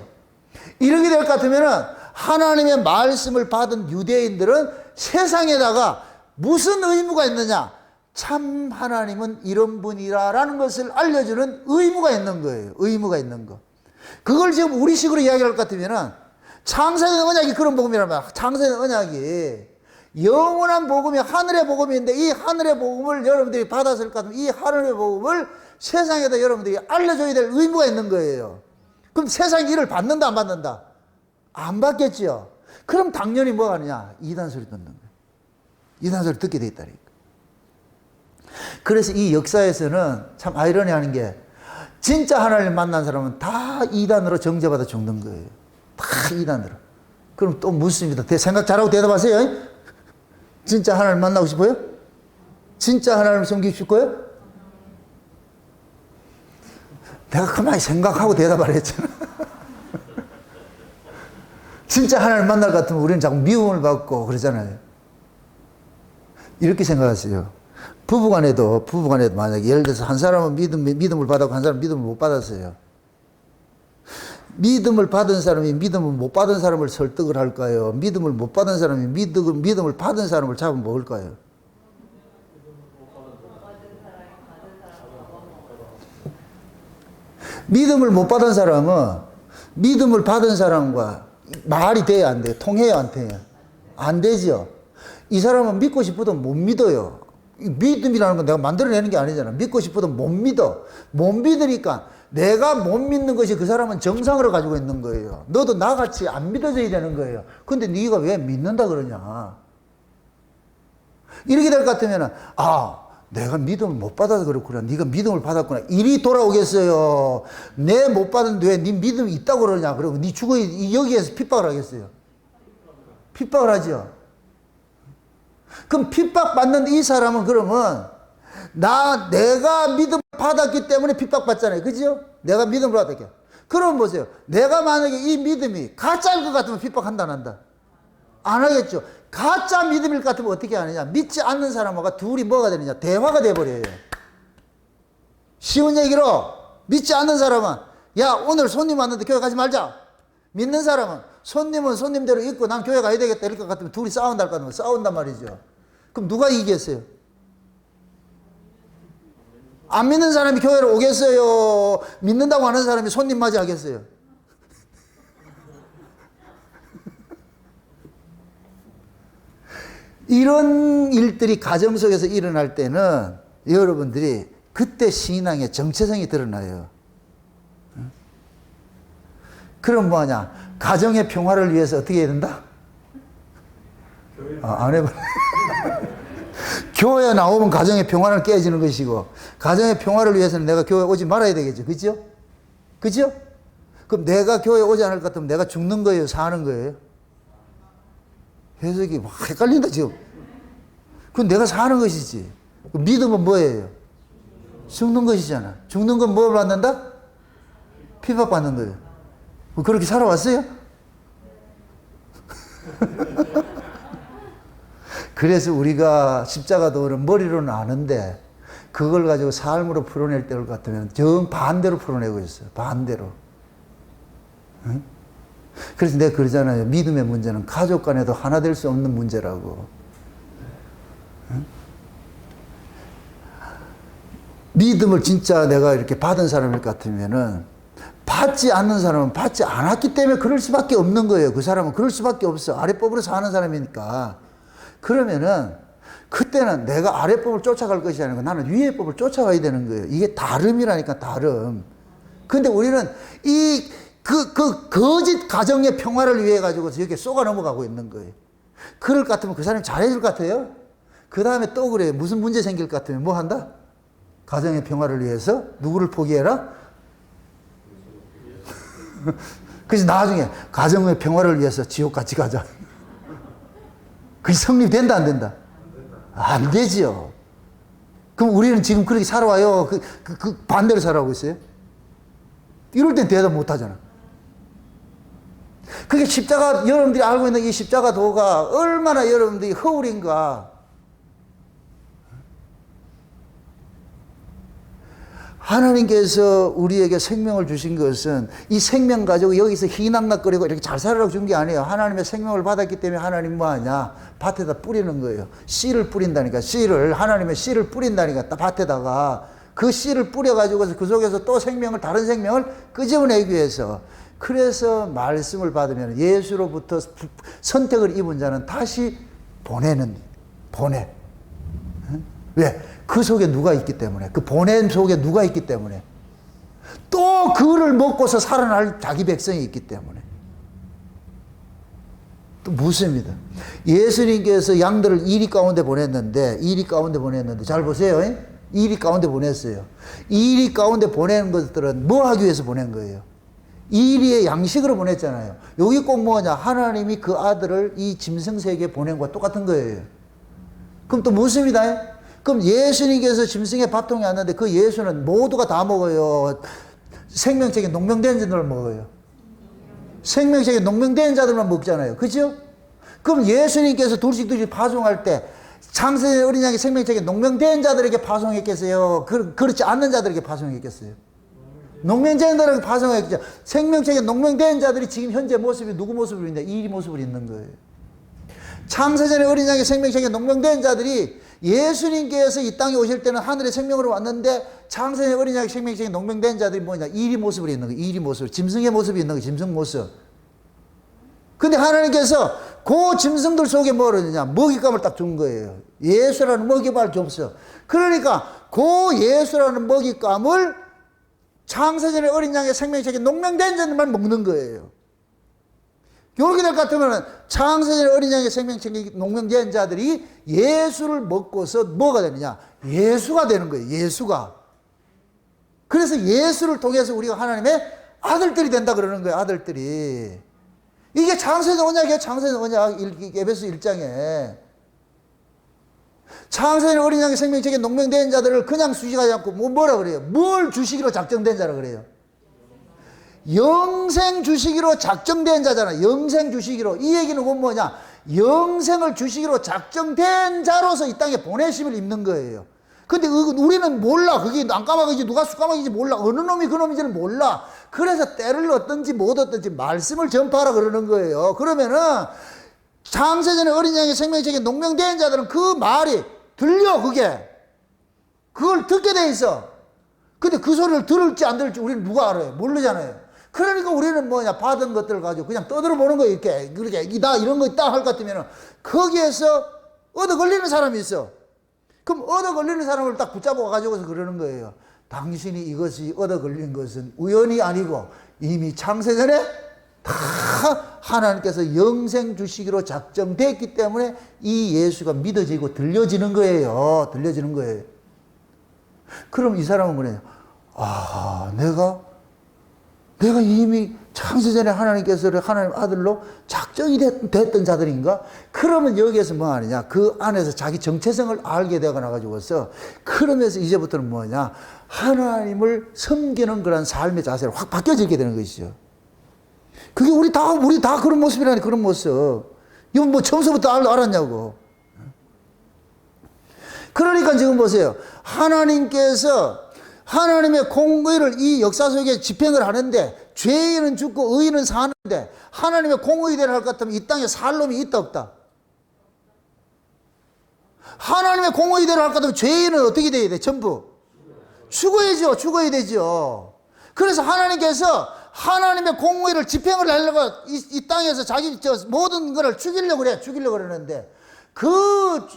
이렇게 될 것 같으면은 하나님의 말씀을 받은 유대인들은 세상에다가 무슨 의무가 있느냐? 참 하나님은 이런 분이라는 것을 알려주는 의무가 있는 거예요. 의무가 있는 거. 그걸 지금 우리식으로 이야기할 것 같으면은 창세된 언약이 그런 복음이란 말이야. 창세된 언약이 영원한 복음이 하늘의 복음인데, 이 하늘의 복음을 여러분들이 받았을 것 같으면 이 하늘의 복음을 세상에다 여러분들이 알려줘야 될 의무가 있는 거예요. 그럼 세상이 이를 받는다, 안 받는다? 안 받겠지요. 그럼 당연히 뭐가 하느냐? 이단 소리 듣는 거예요. 이단 소리 듣게 돼 있다니까. 그래서 이 역사에서는 참 아이러니한 게, 진짜 하나님을 만난 사람은 다 이단으로 정죄받아 죽는 거예요. 다 이단으로. 그럼 또 묻습니다. 생각 잘하고 대답하세요. 진짜 하나님을 만나고 싶어요? 진짜 하나님을 섬기고 싶고요? 내가 가만히 생각하고 대답을 했잖아. 진짜 하나님을 만날 것 같으면 우리는 자꾸 미움을 받고 그러잖아요. 이렇게 생각하세요. 부부간에도 만약에 예를 들어서 한 사람은 믿음을 받았고 한 사람은 믿음을 못 받았어요. 믿음을 받은 사람이 믿음을 못 받은 사람을 설득을 할까요? 믿음을 못 받은 사람이 믿음을 받은 사람을 잡으면 먹을까요? 믿음을 못 받은 사람은 믿음을 받은 사람과 말이 돼야 안 돼요? 통해요, 안 돼요? 안 되죠. 이 사람은 믿고 싶어도 못 믿어요. 믿음이라는 건 내가 만들어내는 게 아니잖아. 믿고 싶어도 못 믿어. 못 믿으니까 내가 못 믿는 것이 그 사람은 정상으로 가지고 있는 거예요. 너도 나같이 안 믿어져야 되는 거예요. 근데 네가 왜 믿는다 그러냐. 이렇게 될 것 같으면 내가 믿음을 못 받아서 그렇구나. 네가 믿음을 받았구나. 이리 돌아오겠어요. 내 못 받았는데 왜 네 믿음이 있다고 그러냐. 그러면 네 죽어 여기에서 핍박을 하겠어요. 핍박을 하죠. 그럼 핍박받는 이 사람은 그러면 내가 믿음을 받았기 때문에 핍박받잖아요. 그죠? 내가 믿음을 받았기. 그럼 보세요. 내가 만약에 이 믿음이 가짜일 것 같으면 핍박한다 안 한다? 안 하겠죠. 가짜 믿음일 것 같으면 어떻게 하느냐. 믿지 않는 사람과 둘이 뭐가 되느냐. 대화가 돼버려요. 쉬운 얘기로 믿지 않는 사람은 야 오늘 손님 왔는데 교회 가지 말자. 믿는 사람은 손님은 손님대로 있고 난 교회 가야 되겠다 이럴 것 같으면 둘이 싸운다 할 것 같으면 싸운단 말이죠. 그럼 누가 이기겠어요? 안 믿는 사람이 교회를 오겠어요? 믿는다고 하는 사람이 손님 맞이하겠어요? 이런 일들이 가정 속에서 일어날 때는 여러분들이 그때 신앙의 정체성이 드러나요. 그럼 뭐하냐? 가정의 평화를 위해서 어떻게 해야 된다? 안 해봐. 교회 나오면 가정의 평화는 깨지는 것이고, 가정의 평화를 위해서는 내가 교회 오지 말아야 되겠죠. 그죠? 그죠? 그럼 내가 교회 오지 않을 것 같으면 내가 죽는 거예요? 사는 거예요? 해석이 막 헷갈린다, 지금. 그건 내가 사는 것이지. 믿음은 뭐예요? 죽는 것이잖아. 죽는 건 뭘 받는다? 핍박받는 거예요. 그렇게 살아왔어요? 그래서 우리가 십자가 도를 머리로는 아는데 그걸 가지고 삶으로 풀어낼 때를 같으면 정 반대로 풀어내고 있어요. 반대로. 응? 그래서 내가 그러잖아요. 믿음의 문제는 가족 간에도 하나 될 수 없는 문제라고. 응? 믿음을 진짜 내가 이렇게 받은 사람일 것 같으면은 받지 않는 사람은 받지 않았기 때문에 그럴 수밖에 없는 거예요. 그 사람은 그럴 수밖에 없어. 아랫법으로 사는 사람이니까. 그러면은 그때는 내가 아랫법을 쫓아갈 것이 아니고 나는 위에법을 쫓아가야 되는 거예요. 이게 다름이라니까, 다름. 근데 우리는 그 거짓 가정의 평화를 위해 가지고서 여기에 쏘가 넘어가고 있는 거예요. 그럴 것 같으면 그 사람이 잘해줄 것 같아요? 그 다음에 또 그래요. 무슨 문제 생길 것 같으면 뭐 한다? 가정의 평화를 위해서 누구를 포기해라? 그래서 나중에 가정의 평화를 위해서 지옥 같이 가자. 그게 성립된다 안 된다? 안 되지요. 그럼 우리는 지금 그렇게 살아와요? 그 반대로 살아오고 있어요? 이럴 땐 대답 못 하잖아. 그게 십자가, 여러분들이 알고 있는 이 십자가 도가 얼마나 여러분들이 허울인가. 하나님께서 우리에게 생명을 주신 것은 이 생명 가지고 여기서 희낙낙거리고 이렇게 잘 살아라고 준 게 아니에요. 하나님의 생명을 받았기 때문에 하나님 뭐 하냐? 밭에다 뿌리는 거예요. 씨를 뿌린다니까. 하나님의 씨를 뿌린다니까. 밭에다가 그 씨를 뿌려가지고서 그 속에서 또 다른 생명을 끄집어내기 위해서. 그래서 말씀을 받으면 예수로부터 선택을 입은 자는 다시 보내. 왜? 그 속에 누가 있기 때문에. 그 보냄 속에 누가 있기 때문에. 또 그를 먹고서 살아날 자기 백성이 있기 때문에. 또 묻습니다. 예수님께서 양들을 이리 가운데 보냈는데 잘 보세요. 이리 가운데 보냈어요. 이리 가운데 보내는 것들은 뭐 하기 위해서 보낸 거예요? 이리의 양식으로 보냈잖아요. 여기 꼭 뭐냐? 하나님이 그 아들을 이 짐승세계에 보낸 것과 똑같은 거예요. 그럼 또 묻습니다. 그럼 예수님께서 짐승의 밥통에 왔는데 그 예수는 모두가 다 먹어요? 생명책에 농명된 자들만 먹어요? 생명책에 농명된 자들만 먹잖아요. 그죠? 그럼 예수님께서 둘씩 파송할 때 창세의 어린 양이 생명책에 농명된 자들에게 파송했겠어요? 그렇지 않는 자들에게 파송했겠어요? 농명된 자들에게 파송했겠죠. 생명책에 농명된 자들이 지금 현재 모습이 누구 모습으로 있냐? 이 모습으로 있는 거예요. 창세전에 어린 양의 생명책에 농명된 자들이 예수님께서 이 땅에 오실 때는 하늘의 생명으로 왔는데 창세전에 어린 양의 생명책에 농명된 자들이 뭐냐? 이리 모습으로 있는 거예요. 이리 모습. 짐승의 모습이 있는 거예요. 짐승 모습. 근데 하나님께서 그 짐승들 속에 뭐를 했느냐? 먹잇감을 딱 준 거예요. 예수라는 먹잇감을 줬어요. 그러니까 그 예수라는 먹잇감을 창세전에 어린 양의 생명책에 농명된 자들만 먹는 거예요. 이렇게 될 것 같으면 창세전에 어린 양의 생명책에 농명된 자들이 예수를 먹고서 뭐가 되느냐? 예수가 되는 거예요. 예수가. 그래서 예수를 통해서 우리가 하나님의 아들들이 된다 그러는 거예요. 아들들이. 이게 창세전 언약이에요. 창세전 언약 에베소 1장에. 창세전 어린 양의 생명책에 농명된 자들을 그냥 수식하지 않고 뭐라 그래요? 뭘 주시기로 작정된 자라 그래요? 영생 주시기로 작정된 자잖아. 영생 주시기로. 이 얘기는 뭐냐? 영생을 주시기로 작정된 자로서 이 땅에 보내심을 입는 거예요. 근데 우리는 몰라. 그게 난까마귀인지 누가 수까마귀인지 몰라. 어느 놈이 그 놈인지를 몰라. 그래서 때를 얻든지 못 얻든지 말씀을 전파하라 그러는 거예요. 그러면은 창세전에 어린 양의 생명책에 농명된 자들은 그 말이 들려. 그걸 듣게 돼 있어. 근데 그 소리를 들을지 안 들을지 우리는 누가 알아요? 모르잖아요. 그러니까 우리는 받은 것들을 가지고 그냥 떠들어 보는 거예요. 그렇게 나 이런 거 있다 할 것 같으면 거기에서 얻어 걸리는 사람이 있어. 그럼 얻어 걸리는 사람을 딱 붙잡아 가지고서 그러는 거예요. 당신이 이것이 얻어 걸린 것은 우연이 아니고 이미 창세전에 다 하나님께서 영생 주시기로 작정됐기 때문에 이 예수가 믿어지고 들려지는 거예요. 들려지는 거예요. 그럼 이 사람은 뭐냐? 내가 이미 창세전에 하나님께서 하나님 아들로 작정이 됐던 자들인가? 그러면 여기에서 뭐 하느냐? 그 안에서 자기 정체성을 알게 되고 나가지고서 그러면서 이제부터는 뭐냐? 하나님을 섬기는 그런 삶의 자세로 확 바뀌어지게 되는 것이죠. 그게 우리 다 그런 모습이라니, 그런 모습. 이건 뭐 처음부터 알았냐고. 그러니까 지금 보세요. 하나님께서 하나님의 공의를 이 역사 속에 집행을 하는데 죄인은 죽고 의인은 사는데 하나님의 공의대로 할 것 같으면 이 땅에 살 놈이 있다 없다? 하나님의 공의대로 할 것 같으면 죄인은 어떻게 돼야 돼? 전부 죽어야죠. 죽어야 되죠. 그래서 하나님께서 하나님의 공의를 집행을 하려고 이 땅에서 자기 모든 것을 죽이려고 그러는데 그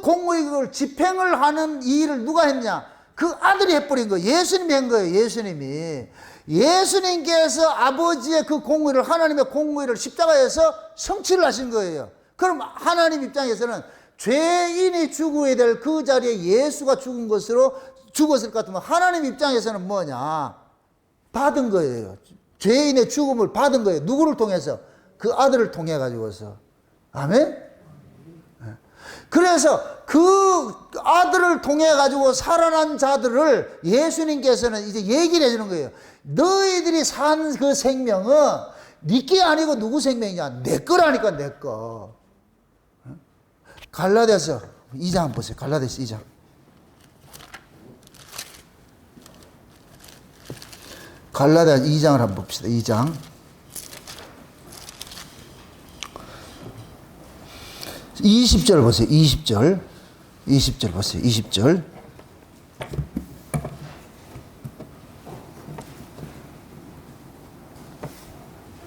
공의를 집행을 하는 이 일을 누가 했냐? 그 아들이 해버린 거예요. 예수님이 한 거예요. 예수님께서 아버지의 그 공의를, 하나님의 공의를 십자가에서 성취를 하신 거예요. 그럼 하나님 입장에서는 죄인이 죽어야 될 그 자리에 예수가 죽었을 것 같으면 하나님 입장에서는 뭐냐? 받은 거예요. 죄인의 죽음을 받은 거예요. 누구를 통해서? 그 아들을 통해 가지고서. 아멘? 그래서 그 아들을 통해 가지고 살아난 자들을 예수님께서는 이제 얘기를 해주는 거예요. 너희들이 산 그 생명은 니께 아니고 누구 생명이냐? 내 거라니까, 내 거. 갈라디아서 2장 한번 보세요. 갈라디아서 2장. 갈라디아 2장을 한번 봅시다. 2장. 20절 보세요. 20절 보세요. 20절.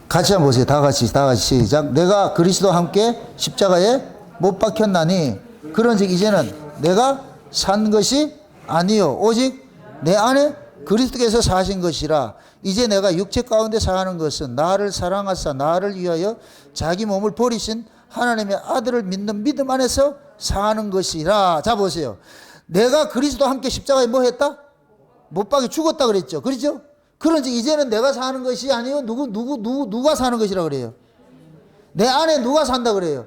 같이 한번 보세요. 다 같이 시작. 내가 그리스도와 함께 십자가에 못 박혔나니 그런즉 이제는 내가 산 것이 아니요 오직 내 안에 그리스도께서 사신 것이라. 이제 내가 육체 가운데 사는 것은 나를 사랑하사 나를 위하여 자기 몸을 버리신 하나님의 아들을 믿는 믿음 안에서 사는 것이라. 자 보세요. 내가 그리스도와 함께 십자가에 뭐 했다? 못 박혀 죽었다 그랬죠. 그렇죠? 그런지 이제는 내가 사는 것이 아니요 누가 사는 것이라 그래요? 내 안에 누가 산다 그래요?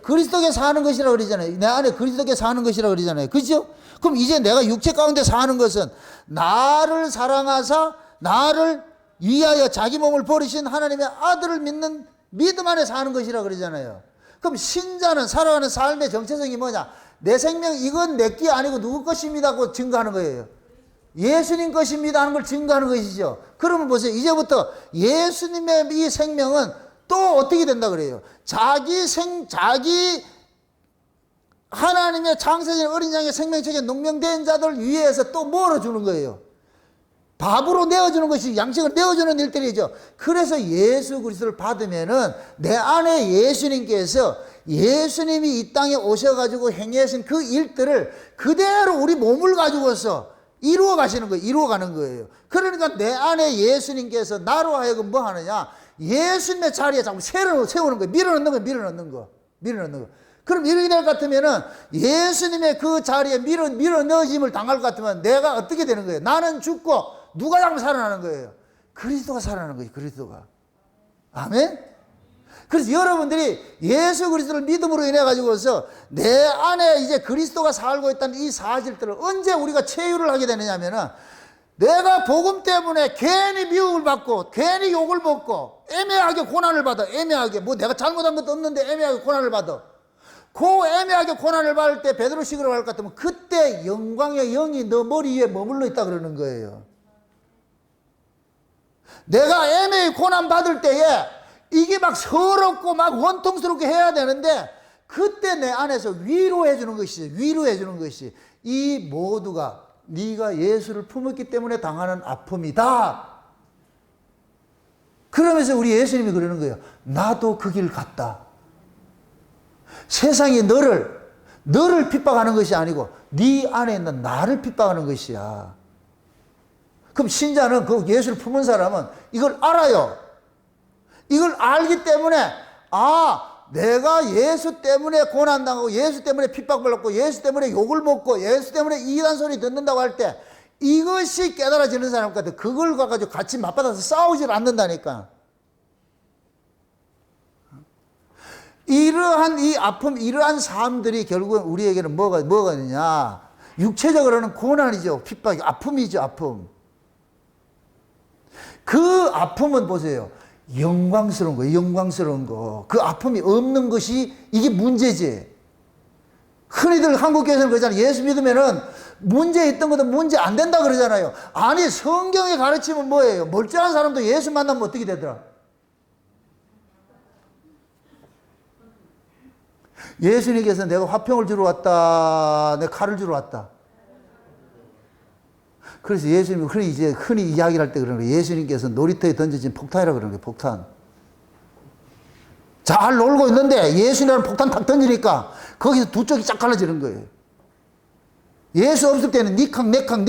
그리스도께 사는 것이라 그러잖아요. 내 안에 그리스도께 사는 것이라 그러잖아요. 그렇죠? 그럼 이제 내가 육체 가운데 사는 것은 나를 사랑하사 나를 위하여 자기 몸을 버리신 하나님의 아들을 믿는 믿음 안에 사는 것이라 그러잖아요. 그럼 신자는 살아가는 삶의 정체성이 뭐냐? 내 생명 이건 내 게 아니고 누구 것입니다 하고 증거하는 거예요. 예수님 것입니다 하는 걸 증거하는 것이죠. 그러면 보세요. 이제부터 예수님의 이 생명은 또 어떻게 된다 그래요? 자기 하나님의 창세전 어린 양의 생명책에 농명된 자들 위해서 또 뭐로 주는 거예요? 밥으로 내어주는 것이, 양식을 내어주는 일들이죠. 그래서 예수 그리스도를 받으면은 내 안에 예수님께서 예수님이 이 땅에 오셔가지고 행하신 그 일들을 그대로 우리 몸을 가지고서 이루어 가시는 거예요. 이루어 가는 거예요. 그러니까 내 안에 예수님께서 나로 하여금 뭐 하느냐? 예수님의 자리에 자꾸 세우는 거예요. 밀어넣는 거예요. 밀어넣는 거. 밀어넣는 거. 그럼 이렇게 될 것 같으면은 예수님의 그 자리에 밀어넣어짐을 당할 것 같으면 내가 어떻게 되는 거예요? 나는 죽고 누가 자꾸 살아나는 거예요? 그리스도가 살아나는 거예요. 그리스도가. 아멘? 그래서 여러분들이 예수 그리스도를 믿음으로 인해 가지고서 내 안에 이제 그리스도가 살고 있다는 이 사실들을 언제 우리가 체유를 하게 되느냐면은 내가 복음 때문에 괜히 미움을 받고 괜히 욕을 먹고 애매하게 고난을 받아. 애매하게 뭐 내가 잘못한 것도 없는데 애매하게 고난을 받아. 그 애매하게 고난을 받을 때 베드로식으로 할 것 같으면 그때 영광의 영이 너 머리 위에 머물러 있다 그러는 거예요. 내가 애매히 고난 받을 때에 이게 막 서럽고 막 원통스럽게 해야 되는데 그때 내 안에서 위로해 주는 것이 이 모두가 네가 예수를 품었기 때문에 당하는 아픔이다. 그러면서 우리 예수님이 그러는 거예요. 나도 그 길 갔다. 세상이 너를 핍박하는 것이 아니고 네 안에 있는 나를 핍박하는 것이야. 그럼 신자는 그 예수를 품은 사람은 이걸 알아요. 이걸 알기 때문에 내가 예수 때문에 고난당하고 예수 때문에 핍박받고 예수 때문에 욕을 먹고 예수 때문에 이단 소리 듣는다고 할 때 이것이 깨달아지는 사람 같아. 그걸 가지고 같이 맞받아서 싸우질 않는다니까. 이러한 이 아픔, 이러한 삶들이 결국은 우리에게는 뭐가 있느냐? 육체적으로는 고난이죠. 핍박이, 아픔이죠, 아픔. 그 아픔은 보세요. 영광스러운 거예요. 영광스러운 거. 그 아픔이 없는 것이 이게 문제지. 흔히들 한국교회에서는 그러잖아요. 예수 믿으면은 문제 있던 것도 문제 안 된다 그러잖아요. 아니 성경의 가르침은 뭐예요? 멀쩡한 사람도 예수 만나면 어떻게 되더라? 예수님께서 내가 화평을 주러 왔다. 내가 칼을 주러 왔다. 그래서 예수님이 흔히 이야기를 할 때 그러는 거예요. 예수님께서 놀이터에 던져진 폭탄이라고 그러는 거예요. 폭탄. 잘 놀고 있는데 예수님이라는 폭탄 탁 던지니까 거기서 두 쪽이 쫙 갈라지는 거예요. 예수 없을 때는 니캉 내캉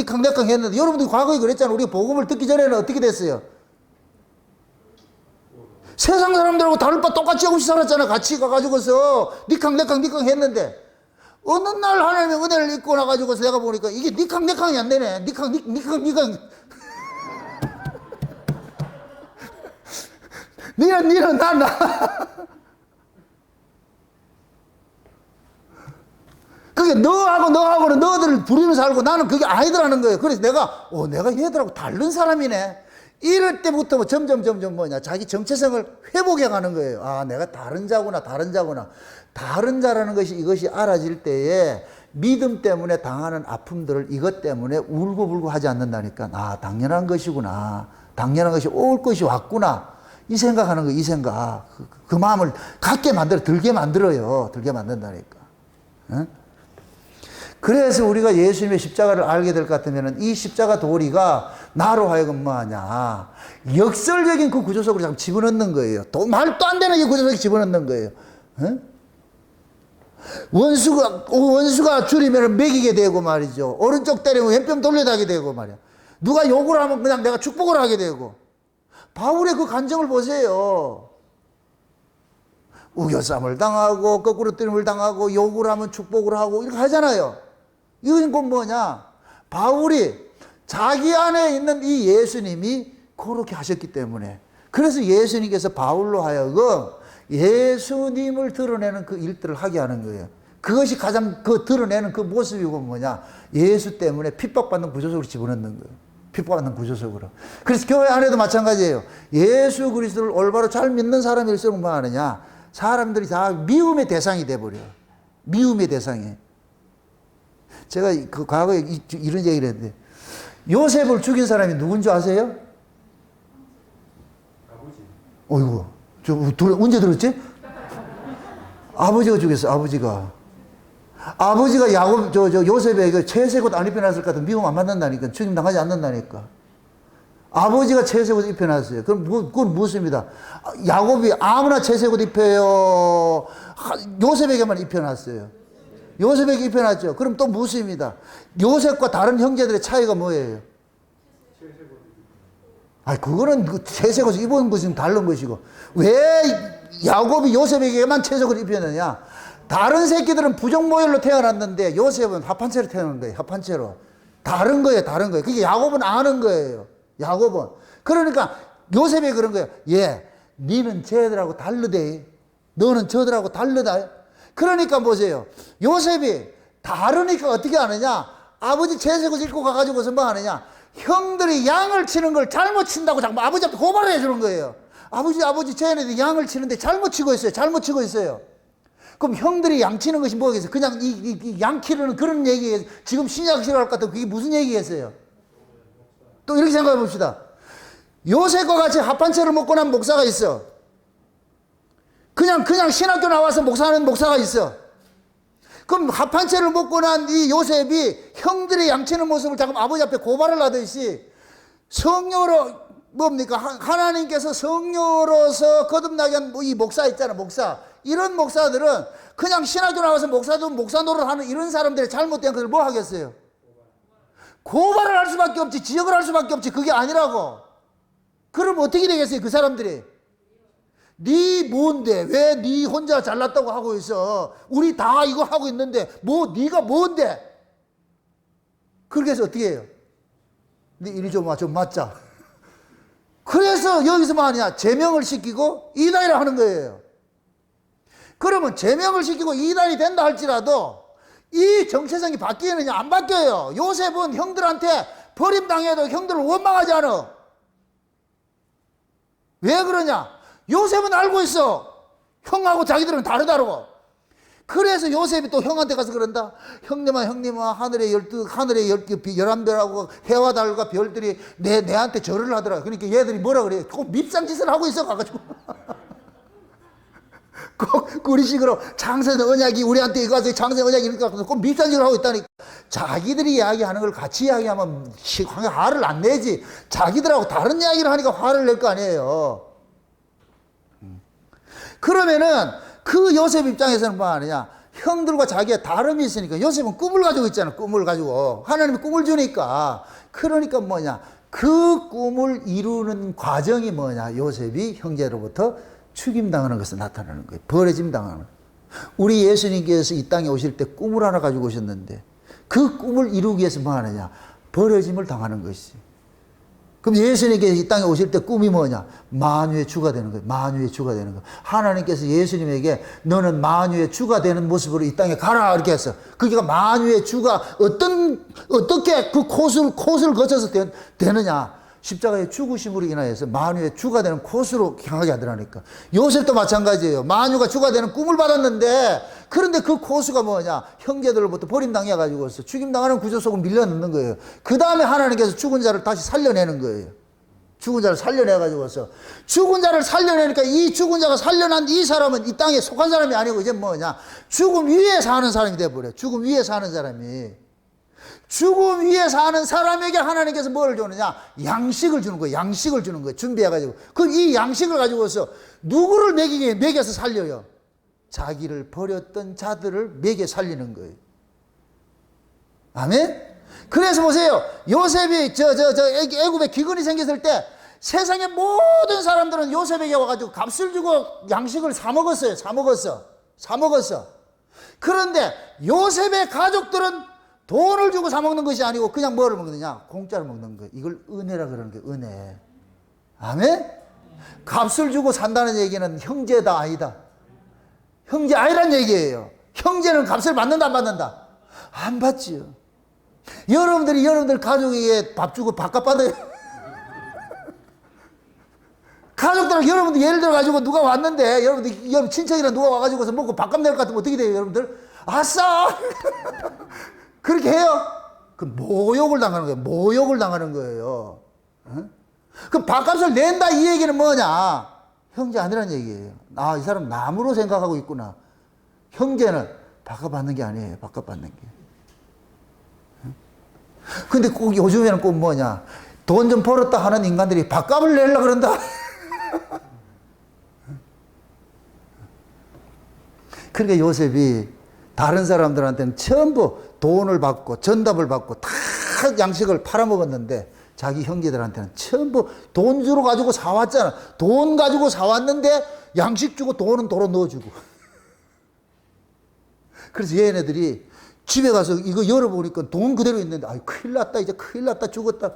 했는데 여러분들이 과거에 그랬잖아요. 우리가 복음을 듣기 전에는 어떻게 됐어요? 세상 사람들하고 다를 바 똑같이 없이 살았잖아. 같이 가가지고서 니캉 했는데 어느 날 하나님의 은혜를 입고 나가지고서 내가 보니까 이게 니캉이 안 되네. 니캉. 니는 나. 그게 너하고는 너희들을 부리면서 살고 나는 그게 아니더라는 거예요. 그래서 내가 얘들하고 다른 사람이네. 이럴 때부터 점점 자기 정체성을 회복해 가는 거예요. 내가 다른 자구나. 다른 자라는 것이 이것이 알아질 때에 믿음 때문에 당하는 아픔들을 이것 때문에 울고불고 하지 않는다니까. 당연한 것이구나. 당연한 것이 올 것이 왔구나. 이 생각하는 거, 이 생각. 그 마음을 들게 만든다니까. 응? 그래서 우리가 예수님의 십자가를 알게 될 것 같으면 이 십자가 도리가 나로 하여금 뭐하냐. 역설적인 그 구조 속으로 자꾸 집어넣는 거예요. 말도 안 되는 이 구조 속에 집어넣는 거예요. 응? 원수가 줄이면 먹이게 되고 말이죠. 오른쪽 때리면 왼편 돌려다게 되고 말이야. 누가 욕을 하면 그냥 내가 축복을 하게 되고. 바울의 그 감정을 보세요. 우겨쌈을 당하고 거꾸로 뜨림을 당하고 욕을 하면 축복을 하고 이렇게 하잖아요. 이건 곧 뭐냐? 바울이 자기 안에 있는 이 예수님이 그렇게 하셨기 때문에. 그래서 예수님께서 바울로 하여금 예수님을 드러내는 그 일들을 하게 하는 거예요. 그것이 가장 드러내는 그 모습이고 뭐냐? 예수 때문에 핍박받는 구조 속으로 집어넣는 거예요. 핍박받는 구조 속으로. 그래서 교회 안에도 마찬가지예요. 예수 그리스도를 올바로 잘 믿는 사람일수록 뭐 하느냐? 사람들이 다 미움의 대상이 돼버려요. 미움의 대상이. 제가 그 과거에 이런 얘기를 했는데, 요셉을 죽인 사람이 누군지 아세요? 아버지. 어이구, 언제 들었지? 아버지가 죽였어, 아버지가. 아버지가 요셉에게 채색옷 안 입혀놨을 것 같은 미움 안 받는다니까. 죽임 당하지 않는다니까. 아버지가 채색옷 입혀놨어요. 그럼 그건 무엇입니다? 야곱이 아무나 채색옷 입혀요. 요셉에게만 입혀놨어요. 요셉에게 입혀놨죠. 그럼 또 무수입니다. 요셉과 다른 형제들의 차이가 뭐예요? 그거는 채색옷을 입은 것은 다른 것이고, 왜 야곱이 요셉에게만 채색을 입혔느냐? 다른 새끼들은 부정모혈로 태어났는데 요셉은 합한채로 태어난 거예요. 합한채로. 다른 거예요. 다른 거예요. 그게 야곱은 아는 거예요. 야곱은. 그러니까 요셉이 그런 거예요. 니는 쟤들하고 다르대. 너는 저들하고 다르다. 그러니까 보세요. 요셉이 다르니까 어떻게 하느냐? 아버지 채색옷 입고 가가지고서 뭐 하느냐? 형들이 양을 치는 걸 잘못 친다고 자꾸 아버지한테 고발을 해주는 거예요. 아버지 쟤네들 양을 치는데 잘못 치고 있어요. 잘못 치고 있어요. 그럼 형들이 양 치는 것이 뭐겠어요? 그냥 양 키르는 그런 얘기예요. 지금 신약시로 할 것 같아요. 그게 무슨 얘기겠어요? 또 이렇게 생각해 봅시다. 요셉과 같이 합한채를 먹고 난 목사가 있어. 그냥 신학교 나와서 목사하는 목사가 있어. 그럼 합한채를 먹고 난 이 요셉이 형들의 양치는 모습을 자꾸 아버지 앞에 고발을 하듯이 성녀로 뭡니까? 하나님께서 성녀로서 거듭나게 한 이 목사 있잖아, 목사. 이런 목사들은 그냥 신학교 나와서 목사 노릇하는 이런 사람들의 잘못된 것을 뭐 하겠어요? 고발을 할 수밖에 없지, 지적을 할 수밖에 없지. 그게 아니라고. 그럼 어떻게 되겠어요, 그 사람들이? 네 뭔데? 왜 네 혼자 잘났다고 하고 있어? 우리 다 이거 하고 있는데 네가 뭔데? 그렇게 해서 어떻게 해요? 네 이리 좀 맞자. 그래서 여기서 뭐 하냐? 제명을 시키고 이단이라 하는 거예요. 그러면 제명을 시키고 이단이 된다 할지라도 이 정체성이 바뀌느냐? 안 바뀌어요. 요셉은 형들한테 버림당해도 형들을 원망하지 않아. 왜 그러냐? 요셉은 알고 있어. 형하고 자기들은 다르다고. 그래서 요셉이 또 형한테 가서 그런다. 형님아, 하늘의 11별하고 해와 달과 별들이 내한테 절을 하더라. 그러니까 얘들이 뭐라 그래? 꼭 밉상짓을 하고 있어, 가가지고. 꼭 우리 식으로 장세는 언약이 우리한테 이거 가서 장세는 언약이 이렇게 꼭 밉상짓을 하고 있다니까. 자기들이 이야기하는 걸 같이 이야기하면 화를 안 내지. 자기들하고 다른 이야기를 하니까 화를 낼 거 아니에요. 그러면은 그 요셉 입장에서는 뭐 하느냐? 형들과 자기의 다름이 있으니까 요셉은 꿈을 가지고 있잖아. 꿈을 가지고 하나님이 꿈을 주니까. 그러니까 뭐냐? 그 꿈을 이루는 과정이 뭐냐? 요셉이 형제로부터 죽임당하는 것을 나타나는 거예요. 버려짐 당하는 거예요. 우리 예수님께서 이 땅에 오실 때 꿈을 하나 가지고 오셨는데 그 꿈을 이루기 위해서 뭐 하느냐? 버려짐을 당하는 것이. 그럼 예수님께서 이 땅에 오실 때 꿈이 뭐냐? 만유의 주가 되는 거예요. 만유의 주가 되는 거예요. 하나님께서 예수님에게 너는 만유의 주가 되는 모습으로 이 땅에 가라 이렇게 했어. 그러니까 만유의 주가 어떻게 그 코스를 거쳐서 되느냐? 십자가의 죽으심으로 인하여서 만유의 주가 되는 코스로 향하게 하더라니까. 요셉도 마찬가지예요. 만유가 주가 되는 꿈을 받았는데 그런데 그 코스가 뭐냐? 형제들로부터 버림당해가지고서 죽임당하는 구조 속으로 밀려넣는 거예요. 그 다음에 하나님께서 죽은 자를 다시 살려내는 거예요. 죽은 자를 살려내가지고서 죽은 자를 살려내니까 이 죽은 자가 살려난 이 사람은 이 땅에 속한 사람이 아니고 이제 뭐냐? 죽음 위에 사는 사람이 돼버려요. 죽음 위에 사는 사람이. 죽음 위에 사는 사람에게 하나님께서 뭘 주느냐? 양식을 주는 거예요. 양식을 주는 거예요. 준비해가지고. 그럼 이 양식을 가지고서 누구를 먹여서 살려요? 자기를 버렸던 자들을 먹여 살리는 거예요. 아멘? 그래서 보세요. 요셉이 애굽에 기근이 생겼을 때 세상의 모든 사람들은 요셉에게 와가지고 값을 주고 양식을 사 먹었어요. 사 먹었어. 그런데 요셉의 가족들은 돈을 주고 사 먹는 것이 아니고 그냥 뭐를 먹느냐? 공짜로 먹는 거예요. 이걸 은혜라 그러는 거예요. 은혜. 아멘? 값을 주고 산다는 얘기는 형제다 아니다. 형제 아니란 얘기예요. 형제는 값을 받는다 안 받는다? 안 받지요. 여러분들 가족에게 밥 주고 밥값 받아요. 가족들 여러분들 예를 들어 가지고 누가 왔는데 여러분 친척이랑 누가 와가지고서 먹고 밥값 낼 것 같으면 어떻게 돼요, 여러분들? 아싸! 그렇게 해요? 그 모욕을 당하는 거예요. 모욕을 당하는 거예요. 어? 그럼 밥값을 낸다 이 얘기는 뭐냐? 형제 아니란 얘기예요. 이 사람 남으로 생각하고 있구나. 형제는 밥값 받는 게 아니에요. 밥값 받는 게. 근데 꼭 요즘에는 꼭 뭐냐? 돈 좀 벌었다 하는 인간들이 밥값을 내려고 그런다. 그러니까 요셉이 다른 사람들한테는 전부 돈을 받고 전답을 받고 다 양식을 팔아먹었는데 자기 형제들한테는 전부 돈 주러 가지고 사왔잖아. 돈 가지고 사왔는데 양식 주고 돈은 도로 넣어주고. 그래서 얘네들이 집에 가서 이거 열어보니까 돈 그대로 있는데, 아유, 큰일 났다, 이제 큰일 났다, 죽었다.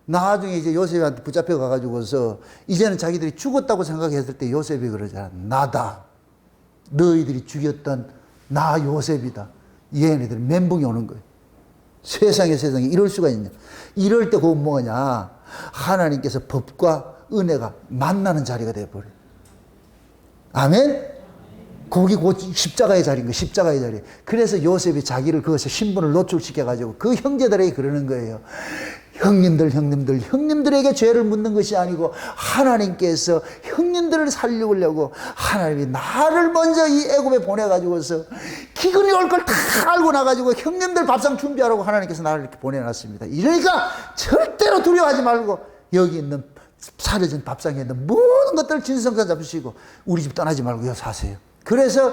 나중에 이제 요셉한테 붙잡혀 가가지고서 이제는 자기들이 죽었다고 생각했을 때 요셉이 그러잖아. 나다. 너희들이 죽였던 나 요셉이다. 얘네들 멘붕이 오는 거예요. 세상에 이럴 수가 있냐. 이럴 때 그건 뭐냐. 하나님께서 법과 은혜가 만나는 자리가 되어버려요. 아멘? 거기 곧 십자가의 자리인 거예요. 십자가의 자리. 그래서 요셉이 자기를 그것에 신분을 노출시켜가지고 그 형제들에게 그러는 거예요. 형님들에게 죄를 묻는 것이 아니고 하나님께서 형님들을 살리려고 하나님이 나를 먼저 이 애굽에 보내가지고서 기근이 올 걸 다 알고 나가지고 형님들 밥상 준비하라고 하나님께서 나를 이렇게 보내놨습니다. 이러니까 절대로 두려워하지 말고 여기 있는 차려진 밥상에 있는 모든 것들을 진성사 잡으시고 우리 집 떠나지 말고 여기 사세요. 그래서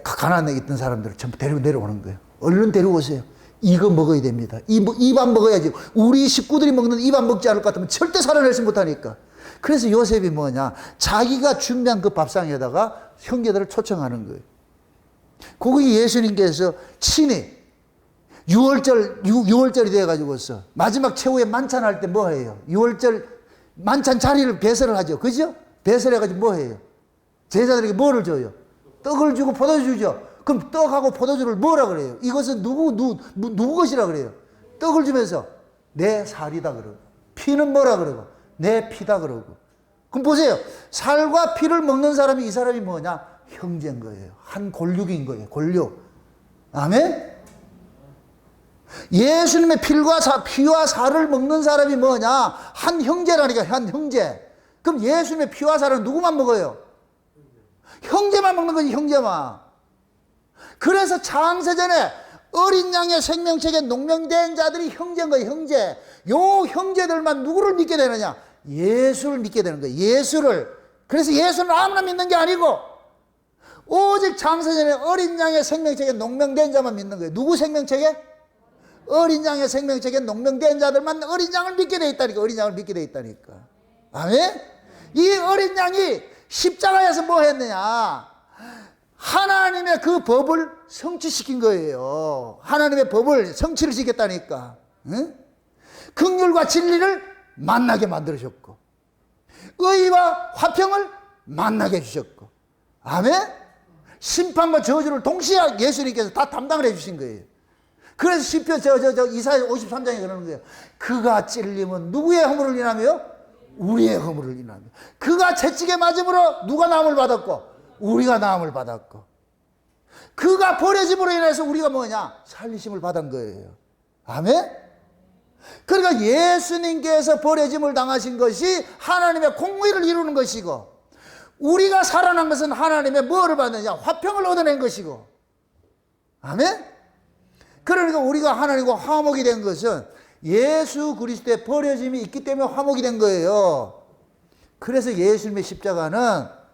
가나안에 있던 사람들을 전부 데리고 내려오는 거예요. 얼른 데려오세요. 이거 먹어야 됩니다. 이 밥 먹어야지. 우리 식구들이 먹는 이 밥 먹지 않을 것 같으면 절대 살아내지 못하니까. 그래서 요셉이 뭐냐. 자기가 준비한 그 밥상에다가 형제들을 초청하는 거예요. 거기 예수님께서 친히 6월절이 돼가지고서 마지막 최후의 만찬할 때 뭐 해요? 6월절 만찬 자리를 배설을 하죠. 그죠? 배설해가지고 뭐 해요? 제자들에게 뭐를 줘요? 떡을 주고 포도주 주죠. 그럼 떡하고 포도주를 뭐라 그래요? 이것은 누구 것이라 그래요? 떡을 주면서 내 살이다 그러고, 피는 뭐라 그러고, 내 피다 그러고. 그럼 보세요. 살과 피를 먹는 사람이 이 사람이 뭐냐? 형제인 거예요. 한 골육인 거예요. 골육. 아멘? 예수님의 피와 살을 먹는 사람이 뭐냐? 한 형제라니까, 한 형제. 그럼 예수님의 피와 살은 누구만 먹어요? 형제만 먹는 거지, 형제만. 그래서 창세전에 어린 양의 생명책에 농명된 자들이 형제인 거예요, 형제. 요 형제들만 누구를 믿게 되느냐? 예수를 믿게 되는 거예요, 예수를. 그래서 예수는 아무나 믿는 게 아니고 오직 창세전에 어린 양의 생명책에 농명된 자만 믿는 거예요. 누구 생명책에? 어린 양의 생명책에 농명된 자들만 어린 양을 믿게 돼 있다니까. 어린 양을 믿게 돼 있다니까. 아멘? 이 어린 양이 십자가에서 뭐 했느냐? 하나님의 그 법을 성취시킨 거예요. 하나님의 법을 성취를 시켰다니까. 응? 긍휼과 진리를 만나게 만들으셨고, 의와 화평을 만나게 해주셨고, 아멘? 심판과 저주를 동시에 예수님께서 다 담당을 해주신 거예요. 그래서 시편 이사야 53장에 그러는 거예요. 그가 찔림은 누구의 허물을 인하며? 우리의 허물을 인하며. 그가 채찍에 맞음으로 누가 나음을 받았고? 우리가 나음을 받았고. 그가 버려짐으로 인해서 우리가 뭐냐? 살리심을 받은 거예요. 아멘? 그러니까 예수님께서 버려짐을 당하신 것이 하나님의 공의를 이루는 것이고, 우리가 살아난 것은 하나님의 뭐를 받느냐? 화평을 얻어낸 것이고. 아멘? 그러니까 우리가 하나님과 화목이 된 것은 예수 그리스도의 버려짐이 있기 때문에 화목이 된 거예요. 그래서 예수님의 십자가는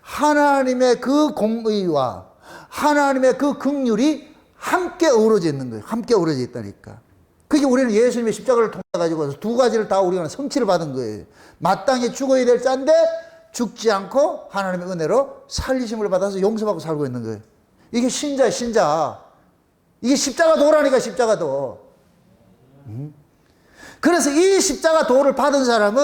하나님의 그 공의와 하나님의 그 긍휼이 함께 어우러져 있는 거예요. 함께 어우러져 있다니까. 그게 우리는 예수님의 십자가를 통해 가지고 두 가지를 다 우리가 성취를 받은 거예요. 마땅히 죽어야 될 자인데 죽지 않고 하나님의 은혜로 살리심을 받아서 용서받고 살고 있는 거예요. 이게 신자야, 신자. 이게 십자가 도라니까, 십자가 도. 그래서 이 십자가 도를 받은 사람은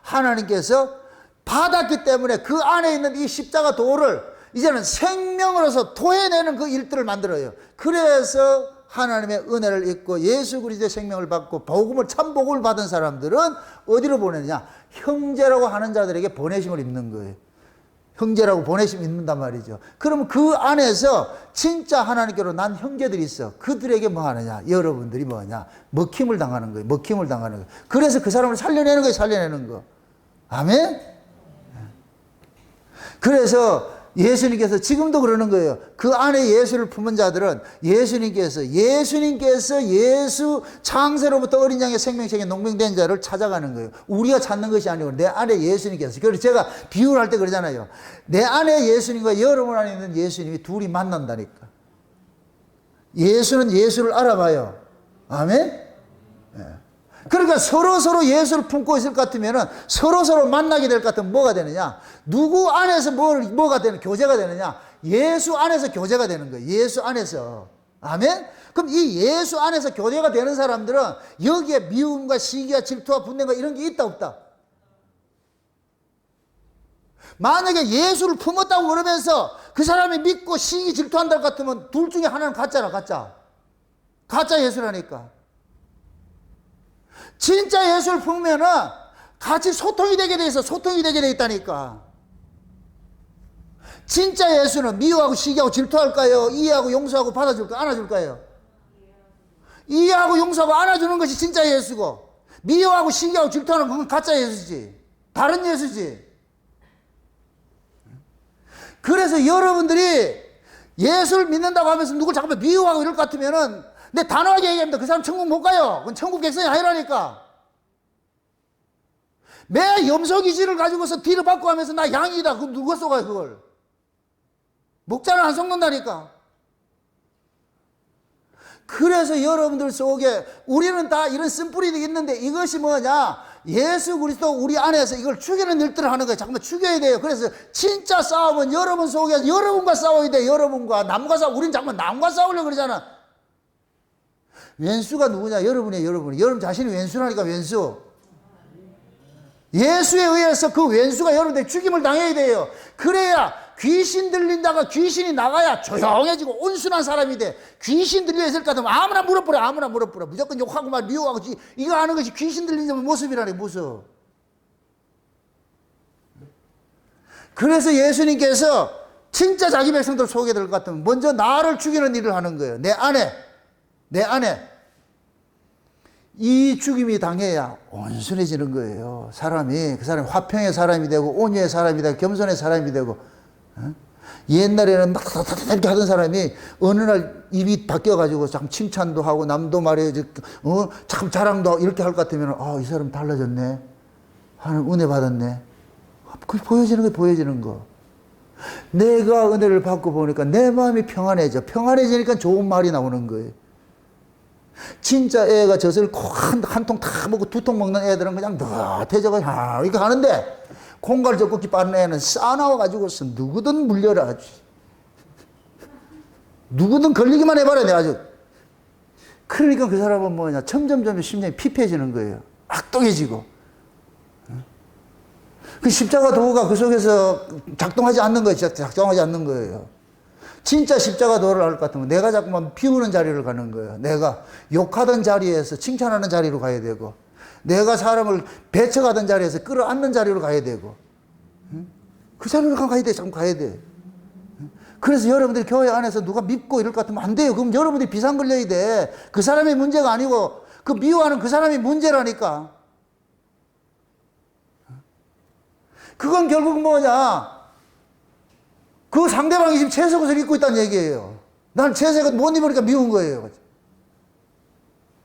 하나님께서 받았기 때문에 그 안에 있는 이 십자가 도를 이제는 생명으로서 토해내는 그 일들을 만들어요. 그래서 하나님의 은혜를 입고 예수 그리스도의 생명을 받고 복음을, 참 복음을 받은 사람들은 어디로 보내느냐? 형제라고 하는 자들에게 보내심을 입는 거예요. 형제라고 보내심 입는단 말이죠. 그러면 그 안에서 진짜 하나님께로 난 형제들이 있어. 그들에게 뭐 하느냐? 여러분들이 뭐냐? 먹힘을 당하는 거예요. 먹힘을 당하는 거예요. 그래서 그 사람을 살려내는 거예요. 살려내는 거. 아멘? 그래서 예수님께서 지금도 그러는 거예요. 그 안에 예수를 품은 자들은 예수님께서 예수 창세로부터 어린 양의 생명책에 농명된 자를 찾아가는 거예요. 우리가 찾는 것이 아니고 내 안에 예수님께서. 그래서 제가 비유를 할 때 그러잖아요. 내 안에 예수님과 여러분 안에 있는 예수님이 둘이 만난다니까. 예수는 예수를 알아봐요. 아멘? 예. 그러니까 서로 예수를 품고 있을 것 같으면 서로 만나게 될 것 같으면 뭐가 되느냐? 누구 안에서 뭐가 되는, 교제가 되느냐? 예수 안에서 교제가 되는 거예요. 예수 안에서. 아멘? 그럼 이 예수 안에서 교제가 되는 사람들은 여기에 미움과 시기와 질투와 분쟁과 이런 게 있다 없다? 만약에 예수를 품었다고 그러면서 그 사람이 믿고 시기 질투한다 같으면 둘 중에 하나는 가짜라, 가짜. 가짜 예수라니까. 진짜 예수를 품으면은 같이 소통이 되게 돼 있어. 소통이 되게 돼 있다니까. 진짜 예수는 미워하고 시기하고 질투할까요? 이해하고 용서하고 받아줄까요? 안아줄까요? 이해하고 용서하고 안아주는 것이 진짜 예수고, 미워하고 시기하고 질투하는 건 가짜 예수지. 다른 예수지. 그래서 여러분들이 예수를 믿는다고 하면서 누굴 잠깐만 미워하고 이럴 것 같으면은, 내 단호하게 얘기합니다. 그 사람 천국 못 가요. 그건 천국 백성이 아니라니까. 매 염소기질을 가지고서 뒤를 받고 하면서 나 양이다. 그럼 누가 쏘가요, 그걸? 목자는 안 썩는다니까. 그래서 여러분들 속에 우리는 다 이런 쓴뿌리들이 있는데, 이것이 뭐냐? 예수 그리스도 우리 안에서 이걸 죽이는 일들을 하는 거예요. 잠깐만 죽여야 돼요. 그래서 진짜 싸움은 여러분 속에 여러분과 싸워야 돼요. 여러분과. 남과 싸워. 우린 잠깐만 남과 싸우려고 그러잖아. 왼수가 누구냐? 여러분이에요. 여러분 자신이 왼수라니까. 왼수. 예수에 의해서 그 왼수가 여러분들 죽임을 당해야 돼요. 그래야 귀신 들린다가 귀신이 나가야 조용해지고 온순한 사람이 돼. 귀신 들려 있을 것 같으면 아무나 물어버려. 무조건 욕하고 막 미워하고 이거 하는 것이 귀신 들리는 모습이라니, 모습. 그래서 예수님께서 진짜 자기 백성들 속에 들 것 같으면 먼저 나를 죽이는 일을 하는 거예요. 내 안에 이 죽임이 당해야 온순해지는 거예요. 그 사람이 화평의 사람이 되고 온유의 사람이 되고 겸손의 사람이 되고. 옛날에는 막 이렇게 하던 사람이 어느 날 입이 바뀌어가지고 참 칭찬도 하고 남도 말해 참 자랑도 하고 이렇게 할 것 같으면 이 사람 달라졌네. 하나님 은혜 받았네. 그 보여지는 거. 내가 은혜를 받고 보니까 내 마음이 평안해지니까 좋은 말이 나오는 거예요. 진짜 애가 젖을 한 통 다 먹고 두 통 먹는 애들은 그냥 너태져가 이렇게 하는데, 콩갈 젖먹기 빠른 애는 싸나워가지고서 누구든 물려라 아주. 누구든 걸리기만 해봐라 내가 아주. 그러니까 그 사람은 뭐냐, 점점 심장이 피폐해지는 거예요. 악독해지고. 그 십자가 도구가 그 속에서 작동하지 않는 거예요. 진짜 십자가 도를 할 것 같으면 내가 자꾸만 비우는 자리를 가는 거예요. 내가 욕하던 자리에서 칭찬하는 자리로 가야 되고, 내가 사람을 배척하던 자리에서 끌어안는 자리로 가야 되고, 그 자리로 가야 돼. 그래서 여러분들이 교회 안에서 누가 밉고 이럴 것 같으면 안 돼요. 그럼 여러분들이 비상 걸려야 돼. 그 사람의 문제가 아니고 그 미워하는 그 사람이 문제라니까. 그건 결국 뭐냐? 그 상대방이 지금 채색옷을 입고 있다는 얘기예요. 난 채색옷 못 입으니까 미운 거예요.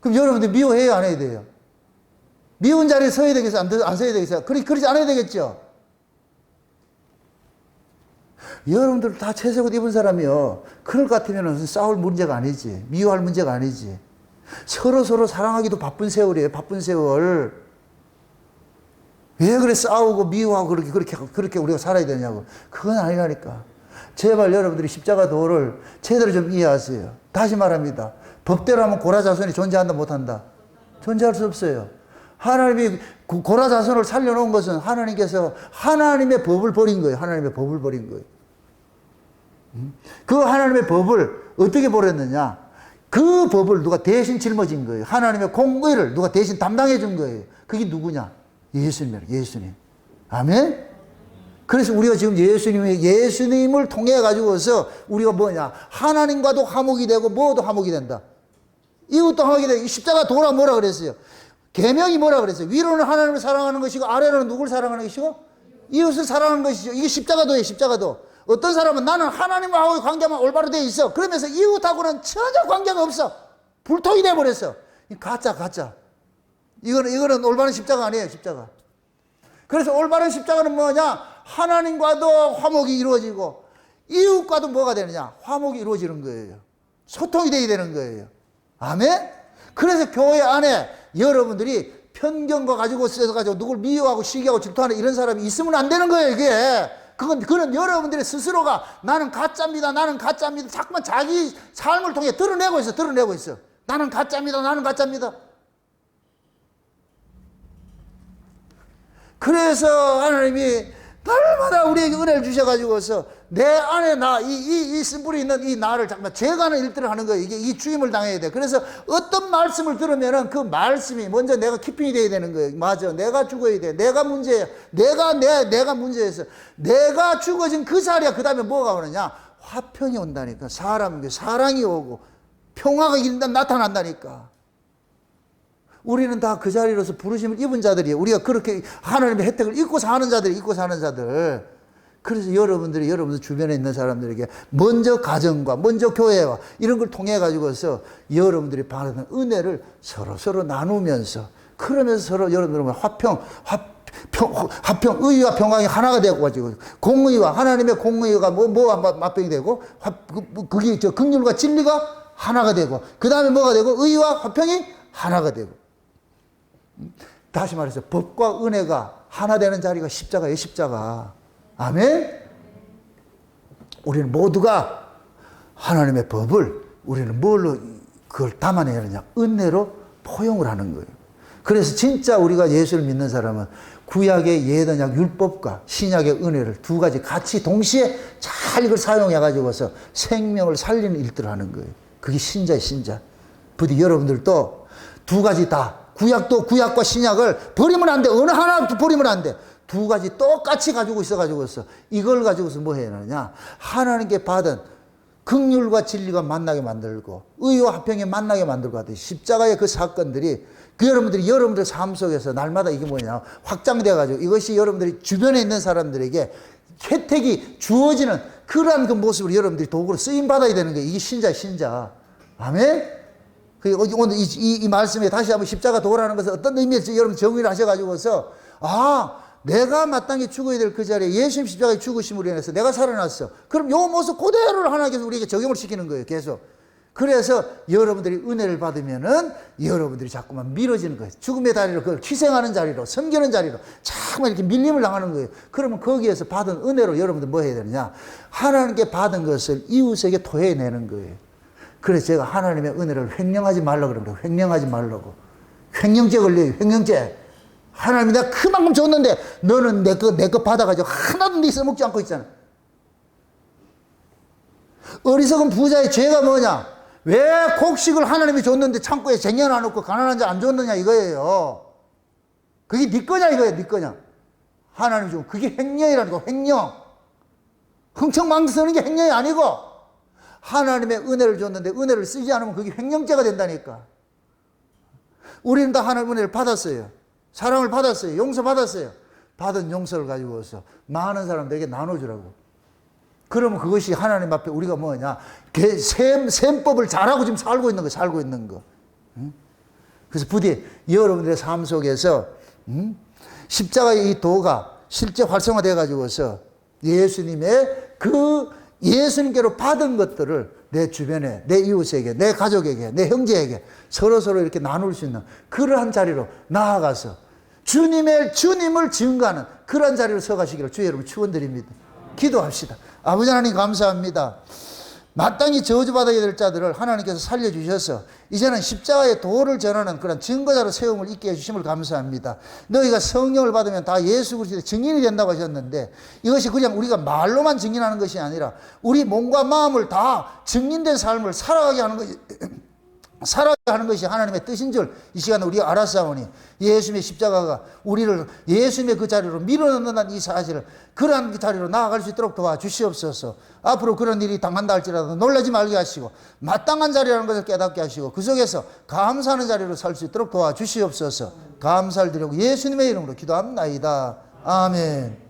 그럼 여러분들 미워해야 안 해야 돼요? 미운 자리에 서야 되겠어요? 안 서야 되겠어요? 그러지 않아야 되겠죠? 여러분들 다 채색옷 입은 사람이요. 그럴 것 같으면 싸울 문제가 아니지. 미워할 문제가 아니지. 서로 사랑하기도 바쁜 세월이에요. 바쁜 세월. 왜 그래 싸우고 미워하고 그렇게 우리가 살아야 되냐고. 그건 아니라니까. 제발 여러분들이 십자가 도를 제대로 좀 이해하세요. 다시 말합니다. 법대로 하면 고라자손이 존재한다 못한다? 존재할 수 없어요. 하나님이 고라자손을 살려놓은 것은 하나님께서 하나님의 법을 버린 거예요. 하나님의 법을 버린 거예요. 그 하나님의 법을 어떻게 버렸느냐? 그 법을 누가 대신 짊어진 거예요. 하나님의 공의를 누가 대신 담당해 준 거예요. 그게 누구냐? 예수님. 아멘? 그래서 우리가 지금 예수님을 통해 가지고서 우리가 뭐냐? 하나님과도 화목이 되고 뭐도 화목이 된다. 이것도 화목이 되고, 십자가 도라 뭐라 그랬어요? 계명이 뭐라 그랬어요? 위로는 하나님을 사랑하는 것이고 아래로는 누굴 사랑하는 것이고 이웃을 사랑하는 것이죠. 이게 십자가도예요. 십자가도. 어떤 사람은 나는 하나님하고의 관계만 올바로 되어 있어. 그러면서 이웃하고는 전혀 관계가 없어. 불통이 돼버렸어. 가짜. 이거는 올바른 십자가 아니에요. 십자가. 그래서 올바른 십자가는 뭐냐? 하나님과도 화목이 이루어지고 이웃과도 뭐가 되느냐? 화목이 이루어지는 거예요. 소통이 돼야 되는 거예요. 아멘? 그래서 교회 안에 여러분들이 편견과 가지고 써가지고 누굴 미워하고 시기하고 질투하는 이런 사람이 있으면 안 되는 거예요, 이게. 그건 여러분들의 스스로가 나는 가짜입니다. 나는 가짜입니다. 자꾸만 자기 삶을 통해 드러내고 있어. 나는 가짜입니다. 나는 가짜입니다. 그래서 하나님이 날마다 우리에게 은혜를 주셔가지고서 내 안에 이 쓴뿌리 있는 이 나를 잠깐만 죄가는 일들을 하는 거예요. 이 주임을 당해야 돼. 그래서 어떤 말씀을 들으면은 그 말씀이 먼저 내가 키핑이 돼야 되는 거예요. 맞아. 내가 죽어야 돼. 내가 문제야. 내가 문제였어. 내가 죽어진 그 자리야. 그 다음에 뭐가 오느냐? 화평이 온다니까. 사랑이 오고 평화가 나타난다니까. 우리는 다 그 자리로서 부르심을 입은 자들이에요. 우리가 그렇게 하나님의 혜택을 입고 사는 자들. 그래서 여러분들 주변에 있는 사람들에게 먼저 가정과 먼저 교회와 이런 걸 통해 가지고서 여러분들이 받는 은혜를 서로 나누면서 그러면서 서로 여러분들은 화평, 의와 평강이 하나가 되고 가지고 공의와 하나님의 공의가 맞병이 되고 그게 긍휼과 진리가 하나가 되고 그 다음에 뭐가 되고 의와 화평이 하나가 되고 다시 말해서 법과 은혜가 하나 되는 자리가 십자가예요. 십자가. 아멘. 우리는 모두가 하나님의 법을 우리는 뭘로 그걸 담아내야 하느냐? 은혜로 포용을 하는 거예요. 그래서 진짜 우리가 예수를 믿는 사람은 구약의 예언약 율법과 신약의 은혜를 두 가지 같이 동시에 잘 이걸 사용해 가지고서 생명을 살리는 일들을 하는 거예요. 그게 신자의 신자. 부디 여러분들도 두 가지 다 구약과 신약을 버리면 안 돼. 어느 하나도 버리면 안 돼. 두 가지 똑같이 가지고 있어가지고서 이걸 가지고서 뭐 해야 하느냐? 하나님께 받은 긍휼과 진리가 만나게 만들고 의와 화평이 만나게 만들고 하듯이 십자가의 그 사건들이 여러분들의 삶 속에서 날마다 이게 뭐냐? 확장돼가지고 이것이 여러분들이 주변에 있는 사람들에게 혜택이 주어지는 그러한 그 모습을 여러분들이 도구로 쓰임받아야 되는 거예요. 이게 신자. 아멘? 오늘 이 말씀에 다시 한번 십자가 도라는 것은 어떤 의미에서 여러분 정의를 하셔가지고서 내가 마땅히 죽어야 될 그 자리에 예수님 십자가의 죽으심으로 인해서 내가 살아났어. 그럼 요 모습 그대로를 하나님께서 우리에게 적용을 시키는 거예요. 계속. 그래서 여러분들이 은혜를 받으면은 여러분들이 자꾸만 미뤄지는 거예요. 죽음의 다리로 그걸 희생하는 자리로 섬기는 자리로 자꾸만 이렇게 밀림을 당하는 거예요. 그러면 거기에서 받은 은혜로 여러분들 뭐 해야 되느냐? 하나님께 받은 것을 이웃에게 토해내는 거예요. 그래서 제가 하나님의 은혜를 횡령하지 말라고 그럽니다. 횡령하지 말라고. 횡령죄 걸려요. 횡령죄. 하나님이 내가 그만큼 줬는데 너는 내 거 받아가지고 하나도 네 써먹지 않고 있잖아. 어리석은 부자의 죄가 뭐냐? 왜 곡식을 하나님이 줬는데 창고에 쟁여놔놓고 가난한 자 안 줬느냐 이거예요. 그게 네 거냐 이거예요. 네 거냐. 하나님이 주면 그게 횡령이라는 거. 횡령. 흥청망청 쓰는 게 횡령이 아니고 하나님의 은혜를 줬는데 은혜를 쓰지 않으면 그게 횡령죄가 된다니까. 우리는 다 하나님의 은혜를 받았어요. 사랑을 받았어요. 용서받았어요. 받은 용서를 가지고서 많은 사람들에게 나눠주라고. 그러면 그것이 하나님 앞에 우리가 뭐냐? 셈법을 잘하고 지금 살고 있는 거. 응? 그래서 부디 여러분들의 삶 속에서 십자가의 이 도가 실제 활성화되어 가지고서 예수님의 예수님께로 받은 것들을 내 주변에, 내 이웃에게, 내 가족에게, 내 형제에게 서로 이렇게 나눌 수 있는 그러한 자리로 나아가서 주님을 증거하는 그러한 자리로 서가시기를 주의 여러분 축원드립니다. 기도합시다. 아버지 하나님 감사합니다. 마땅히 저주받아야 될 자들을 하나님께서 살려주셔서 이제는 십자가의 도를 전하는 그런 증거자로 세움을 있게 해주심을 감사합니다. 너희가 성령을 받으면 다 예수 그리스도의 증인이 된다고 하셨는데 이것이 그냥 우리가 말로만 증인하는 것이 아니라 우리 몸과 마음을 다 증인된 삶을 살아가게 하는 것이 하나님의 뜻인 줄 이 시간에 우리가 알았사오니 예수님의 십자가가 우리를 예수님의 그 자리로 밀어넣는 이 사실을 그러한 그 자리로 나아갈 수 있도록 도와주시옵소서. 앞으로 그런 일이 당한다 할지라도 놀라지 말게 하시고 마땅한 자리라는 것을 깨닫게 하시고 그 속에서 감사하는 자리로 살 수 있도록 도와주시옵소서. 감사를 드리고 예수님의 이름으로 기도합나이다. 아멘.